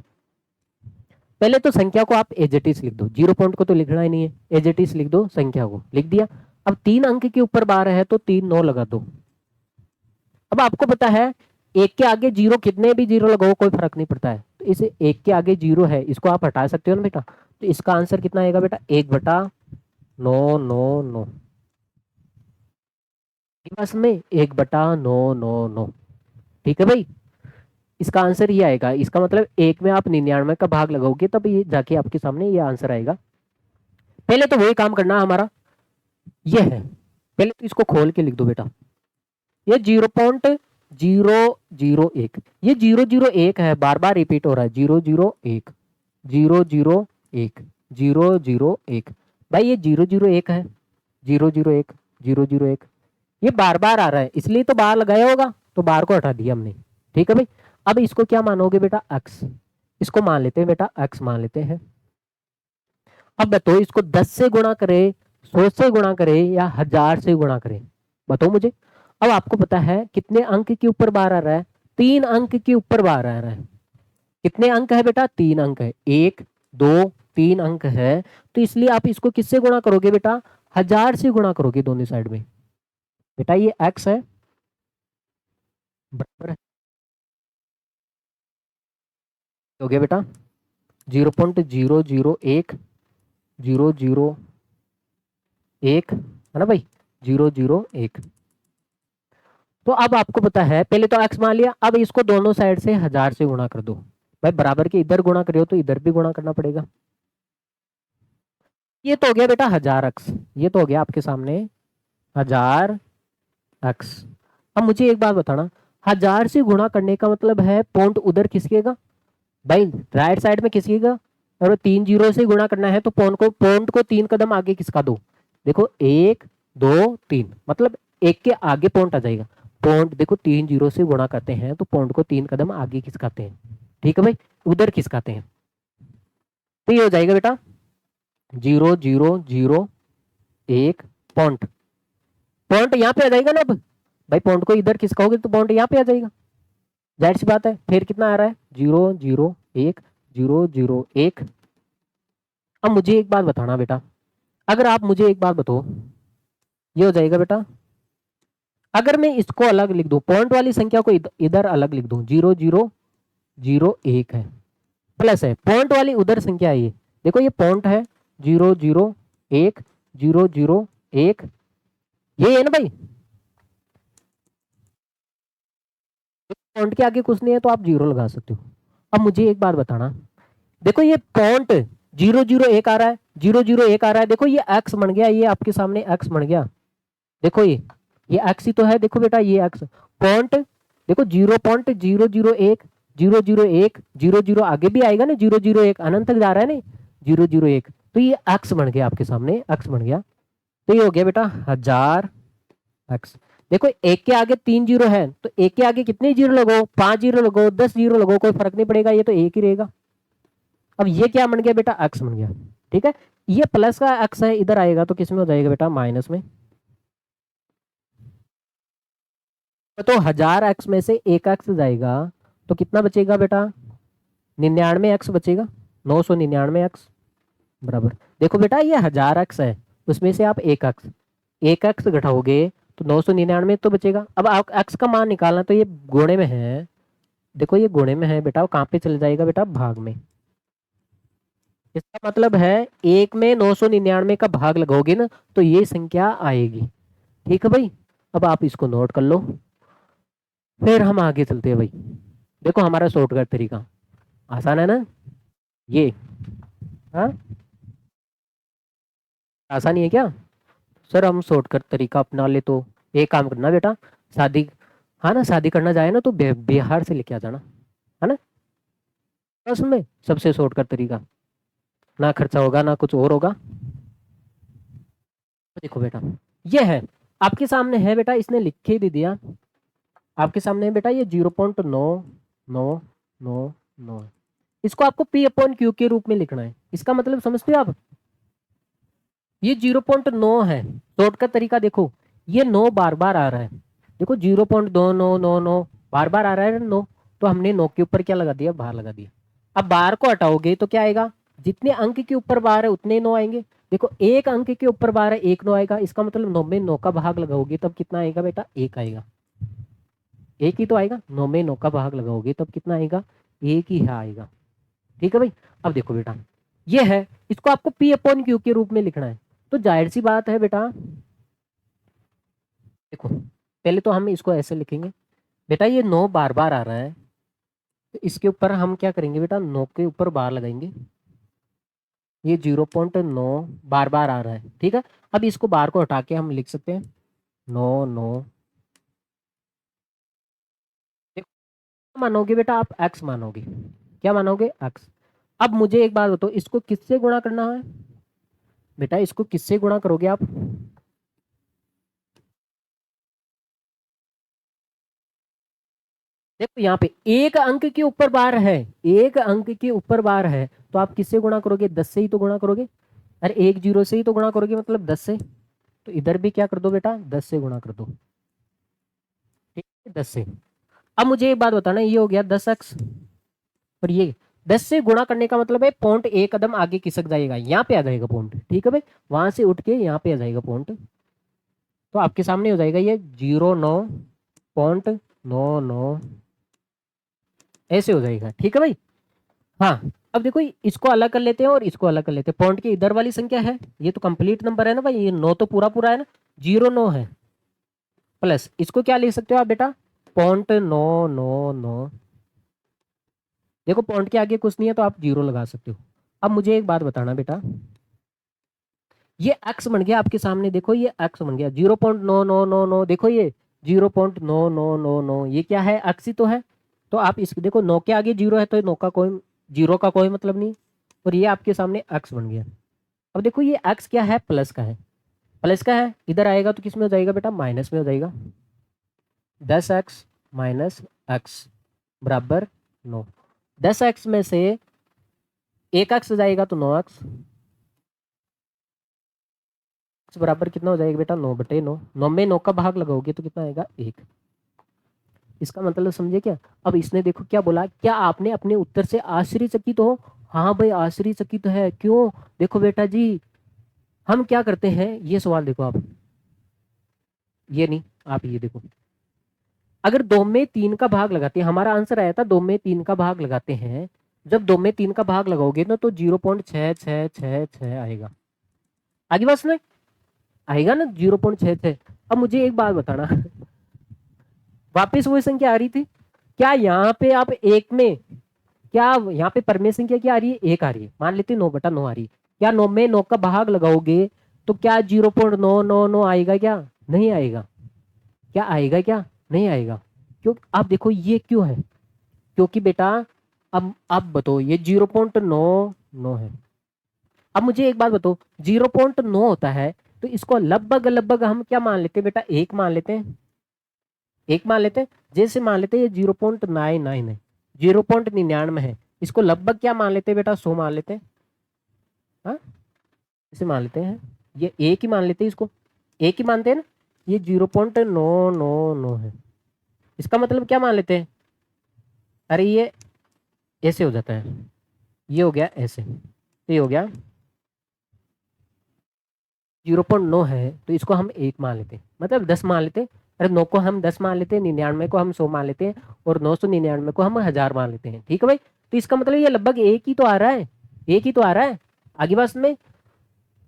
पहले तो संख्या को आप एजेटिस लिख दो, 0 पॉइंट को तो लिखना ही नहीं है, एजेटिस लिख दो, संख्या को लिख दिया। अब 3 अंक के ऊपर बार है तो 3 9 लगा दो। अब आपको पता है एक के आगे जीरो, कितने भी जीरो लगाओ कोई फर्क नहीं पड़ता है। तो इसे एक के आगे जीरो है, इसको आप हटा सकते हो ना बेटा। तो इसका आंसर कितना आएगा बेटा, 1/999। बस में 1/999। ठीक है भाई, इसका आंसर ये आएगा। इसका मतलब एक में आप 99 का भाग लगाओगे तब ये जाके आपके सामने ये आंसर आएगा। पहले तो वही काम करना हमारा, ये है। पहले तो इसको खोल के लिख दो बेटा, ये 0.001, ये 001 है, बार बार रिपीट हो रहा है, 001 001 001। भाई ये 001 है, 001 001, ये बार बार आ रहा है इसलिए तो बार लगाया होगा, तो बार को हटा दिया हमने। ठीक है भाई, अब इसको क्या मानोगे बेटा, अक्स। इसको मान लेते हैं बेटा, अक्स मान लेते हैं। अब बताओ इसको 10 से गुणा करे, 100 से गुणा करे या 1000 से गुणा करे, बताओ मुझे। अब आपको पता है कितने अंक के ऊपर बार आ रहा है, 3 अंक के ऊपर बार आ रहा है। कितने अंक है बेटा, 3 अंक है, 1 2 3 अंक है। तो इसलिए आप इसको किससे गुणा करोगे बेटा, 1000 से गुणा करोगे दोनों साइड में। बेटा ये एक्स है बराबर है, हो गया बेटा 0.001 001 है ना भाई, 001। तो अब आपको पता है, पहले तो एक्स मान लिया, अब इसको दोनों साइड से 1000 से गुणा कर दो। भाई बराबर के इधर गुणा करियो तो इधर भी गुणा करना पड़ेगा। ये तो हो गया बेटा 1000x, ये तो हो गया आपके सामने 1000x। अब मुझे एक बात बताना, 1000 से गुणा करने का मतलब है पॉइंट उधर खिसकेगा भाई, राइट साइड में खिसकेगा। और 3 जीरो से गुणा करना है तो पॉइंट को 3 कदम आगे खिसका दो। देखो 1 2 3, मतलब एक के आगे पॉइंट आ जाएगा। पॉइंट देखो 3 जीरो से गुणा करते हैं तो पॉइंट को 3 कदम आगे खिसकाते हैं। ठीक है भाई, उधर खिसकाते हैं। तो ये हो जाएगा बेटा 0 0 0 1 पॉइंट, पॉइंट यहाँ पे आ जाएगा ना। अब भाई पॉइंट को इधर किस कहोगे तो पॉइंट यहाँ पे आ जाएगा, जाहिर सी बात है। फिर कितना आ रहा है 0 0 1 0 0 1। अब मुझे एक बात बताना बेटा, अगर आप मुझे एक बात बताओ, ये हो जाएगा बेटा, अगर मैं इसको अलग लिख दूं, पॉइंट वाली संख्या को इधर अलग लिख दूं, 0 0 0 1 है, प्लस है पॉइंट वाली उधर संख्या है, ये देखो ये पॉइंट है 0 0 1 0 0 1, ये है ना भाई। पॉइंट के आगे कुछ नहीं है तो आप 0 लगा सकते हो। अब मुझे एक बात बताना, देखो ये पॉइंट 0 0 1 आ रहा है, 0 0 1 आ रहा है, देखो ये एक्स बन गया, ये आपके सामने एक्स बन गया, देखो ये एक्स ही तो है, देखो बेटा ये एक्स पॉइंट, देखो 0.001 0 0 1 0 0 आगे भी आएगा ना, 0 0 1 अनंत तक जा रहा है ना, 0 0 1, तो ये एक्स बन गया आपके सामने, एक्स बन गया। तो ये हो गया बेटा 1000 एक्स। देखो एक के आगे 3 जीरो है, तो एक के आगे कितने जीरो लगो, 5 जीरो लगो, 10 जीरो लगो, कोई फर्क नहीं पड़ेगा, ये तो एक ही रहेगा। अब ये क्या बन गया बेटा, एक्स बन गया, ठीक है। ये प्लस का एक्स है, इधर आएगा तो किस में हो जाएगा बेटा, माइनस में। तो 1000 एक्स में से एक एक्स जाएगा तो कितना बचेगा बेटा, 99 एक्स बचेगा, 999 एक्स बराबर। देखो बेटा ये 1000 एक्स है, उसमें से आप एक एक्स घटाओगे तो 999 तो बचेगा। अब आप एक्स का मान निकालना, तो ये गुणे में है, देखो ये गुणे में है बेटा, वो कहाँ पे चल जाएगा बेटा, भाग में। इसका मतलब है एक में 999 का भाग लगाओगे ना तो ये संख्या आएगी, ठीक है भाई। अब आप इसको नोट कर लो, फिर हम आगे चलते हैं भाई। देखो हमारा शॉर्टकट तरीका आसान है ना ये, हाँ आसान ही है क्या सर, हम शॉर्टकट तरीका अपना ले तो एक काम करना बेटा, शादी, हाँ ना शादी करना जाए ना तो बिहार से लेके आ जाना, है ना, बस में सबसे शॉर्टकट तरीका, ना खर्चा होगा ना कुछ और होगा। तो देखो बेटा ये है आपके सामने है बेटा, इसने लिख के भी दिया आपके सामने है बेटा, ये 0.9999, इसको आपको पी अपॉन क्यू के रूप में लिखना है। इसका मतलब समझते हो आप, ये 0.9 है, शॉर्टकट तरीका देखो, ये 9 बार बार आ रहा है, देखो 0.2999 बार बार आ रहा है 9, तो हमने 9 के ऊपर क्या लगा दिया, बार लगा दिया। अब बार को हटाओगे तो क्या आएगा, जितने अंक के ऊपर बार है उतने 9 आएंगे। देखो एक अंक के ऊपर बार है, एक 9 आएगा, इसका मतलब 9 में 9 का भाग लगाओगे तब कितना आएगा बेटा, एक आएगा, एक ही तो आएगा, 9 में 9 का भाग लगाओगे तब कितना आएगा, एक ही आएगा, ठीक है भाई। अब देखो बेटा ये है, इसको आपको पी अपॉन क्यू के रूप में लिखना है, तो जाहिर सी बात है बेटा, देखो पहले तो हम इसको ऐसे लिखेंगे बेटा, ये 9 बार बार आ रहा है, तो इसके ऊपर हम क्या करेंगे बेटा, 9 के ऊपर बार लगाएंगे, ये 0.9 बार बार आ रहा है, ठीक है। अब इसको बार को हटा के हम लिख सकते हैं 9 9, देखो मानोगे बेटा आप, एक्स मानोगे, क्या मानोगे, एक्स। अब मुझे एक बात बताओ, इसको किससे गुणा करना है बेटा, इसको किससे गुणा करोगे आप, देखो यहाँ पे एक अंक के ऊपर बार है, एक अंक के ऊपर बार है, तो आप किससे गुणा करोगे, 10 से ही तो गुणा करोगे, अरे एक जीरो से ही तो गुणा करोगे, मतलब 10 से, तो इधर भी क्या कर दो बेटा, 10 से गुणा कर दो, ठीक है 10 से। अब मुझे एक बात बताना, ये हो गया 10x, और ये 10 से गुणा करने का मतलब है पॉइंट एक कदम आगे खिसक जाएगा, यहाँ पे आ जाएगा पॉइंट, ठीक है भाई, वहां से उठ के यहाँ पे आ जाएगा पॉइंट, तो आपके सामने हो जाएगा ये 09.99, ऐसे हो जाएगा, ठीक है भाई। हाँ अब देखो इसको अलग कर लेते हैं और इसको अलग कर लेते हैं, पॉइंट के इधर वाली संख्या है, ये तो कंप्लीट नंबर है ना भाई, ये 9 तो पूरा पूरा है ना, 0 9 है, प्लस इसको क्या लिख सकते हो आप बेटा, पॉइंट 999, देखो पॉइंट के आगे कुछ नहीं है तो आप 0 लगा सकते हो। अब मुझे एक बात बताना बेटा, ये एक्स बन गया आपके सामने, देखो ये एक्स बन गया 0.9999, देखो ये 0.9999, ये क्या है, एक्स ही तो है, तो आप इस देखो 9 के आगे 0 है तो 9 का कोई, 0 का कोई मतलब नहीं, और ये आपके सामने एक्स बन गया। अब देखो ये एक्स क्या है, प्लस का है, प्लस का है, इधर आएगा तो किस में हो जाएगा बेटा, माइनस में हो जाएगा, 10x माइनस एक्स बराबर 9, 10x में से एक एक्स जाएगा तो 9x, इस बराबर कितना हो जाएगा बेटा 9/9। 9 में 9 का भाग लगाओगे तो कितना आएगा 1। इसका मतलब समझे क्या। अब इसने देखो क्या बोला, क्या आपने अपने उत्तर से आश्चर्यचकित हो। हाँ भाई आश्चर्यचकित है, क्यों। देखो बेटा जी हम क्या करते हैं, ये सवाल देखो आप, ये नहीं आप ये देखो, अगर 2 में 3 का भाग लगाते हैं, हमारा आंसर आया था 2 में 3 का भाग लगाते हैं, जब 2 में 3 का भाग लगाओगे ना तो 0.6666 आएगा। आगे बात सुने, आएगा ना 0.66। अब मुझे एक बात बताना वापस वही संख्या आ रही थी, क्या यहाँ पे आप एक में, क्या यहाँ पे परमेय संख्या क्या आ रही है, एक आ रही है, मान लेते 9/9 आ रही है, क्या 9 में 9 का भाग लगाओगे तो क्या 0.999 आएगा, क्या नहीं आएगा, क्या आएगा, क्या नहीं आएगा। क्यों, आप देखो ये क्यों है, क्योंकि बेटा अब आप बताओ ये 0.99 है। अब मुझे एक बात बताओ 0.9 होता है तो इसको लगभग लगभग हम क्या मान लेते हैं बेटा, एक मान लेते हैं, एक मान लेते हैं, जैसे मान लेते हैं ये 0.99 है, 0.99 है, इसको लगभग क्या मान लेते हैं बेटा 100 मान लेते हैं। हाँ इसे मान लेते हैं, ये एक ही मान लेते हैं, इसको एक ही मानते हैं ना, ये 0.999 है, इसका मतलब क्या मान लेते हैं, अरे ये ऐसे हो जाता है, ये हो गया ऐसे, तो ये हो गया 0.9 है तो इसको हम एक मान लेते हैं, मतलब 10 मान लेते हैं, अरे 9 को हम 10 मान लेते हैं, 99 को हम 100 मान लेते हैं, और 999 को हम 1000 मान लेते हैं, ठीक है भाई। तो इसका मतलब ये लगभग एक ही तो आ रहा है, एक ही तो आ रहा है, आगे बात में।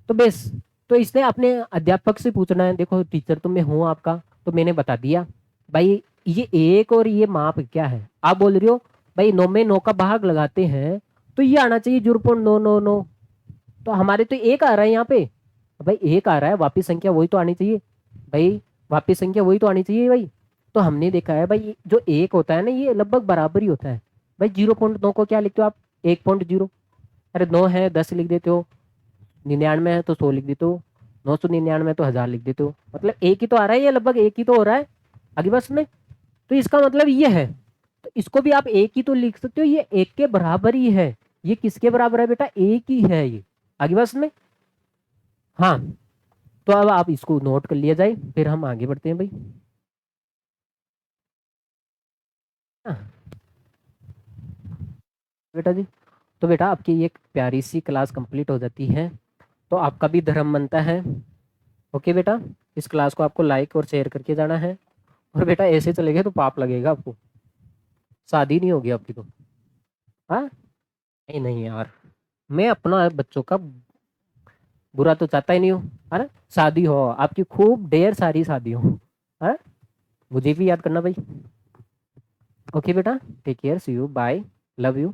तो बेस, तो इसने अपने अध्यापक से पूछना है, देखो टीचर तो मैं हूँ आपका, तो मैंने बता दिया भाई ये एक और ये माप क्या है, आप बोल रही हो भाई 9 में 9 का भाग लगाते हैं तो ये आना चाहिए 0.999, तो हमारे तो एक आ रहा है यहाँ पे, भाई एक आ रहा है, वापिस संख्या वही तो आनी चाहिए भाई, वापिस संख्या वही तो आनी चाहिए भाई। तो हमने देखा है भाई जो एक होता है ना ये लगभग बराबर ही होता है भाई। 0.9 को क्या लिखते हो आप, 1.0, अरे 9 है 10 लिख देते हो, 99 है तो 100 लिख देते हो, 999 है तो 1000 लिख देते हो, मतलब एक ही तो आ रहा है, ये लगभग एक ही तो हो रहा है आगे बस में। तो इसका मतलब ये है, तो इसको भी आप एक ही तो लिख सकते हो, ये एक के बराबर ही है, ये किसके बराबर है बेटा, एक ही है ये, आगे बस में। हाँ तो अब आप इसको नोट कर लिया जाए, फिर हम आगे बढ़ते हैं भाई। हाँ, बेटा जी, तो बेटा आपकी ये प्यारी सी क्लास कंप्लीट हो जाती है, तो आपका भी धर्म बनता है। ओके बेटा, इस क्लास को आपको लाइक और शेयर करके जाना है, और बेटा ऐसे चलेगा तो पाप लगेगा आपको, शादी नहीं होगी आपकी तो। हाँ नहीं नहीं यार, मैं अपना बच्चों का बुरा तो चाहता ही नहीं हूँ, है ना, शादी हो आपकी खूब ढेर सारी शादी हो, है, मुझे भी याद करना भाई। ओके बेटा, take care, see you, bye, love you.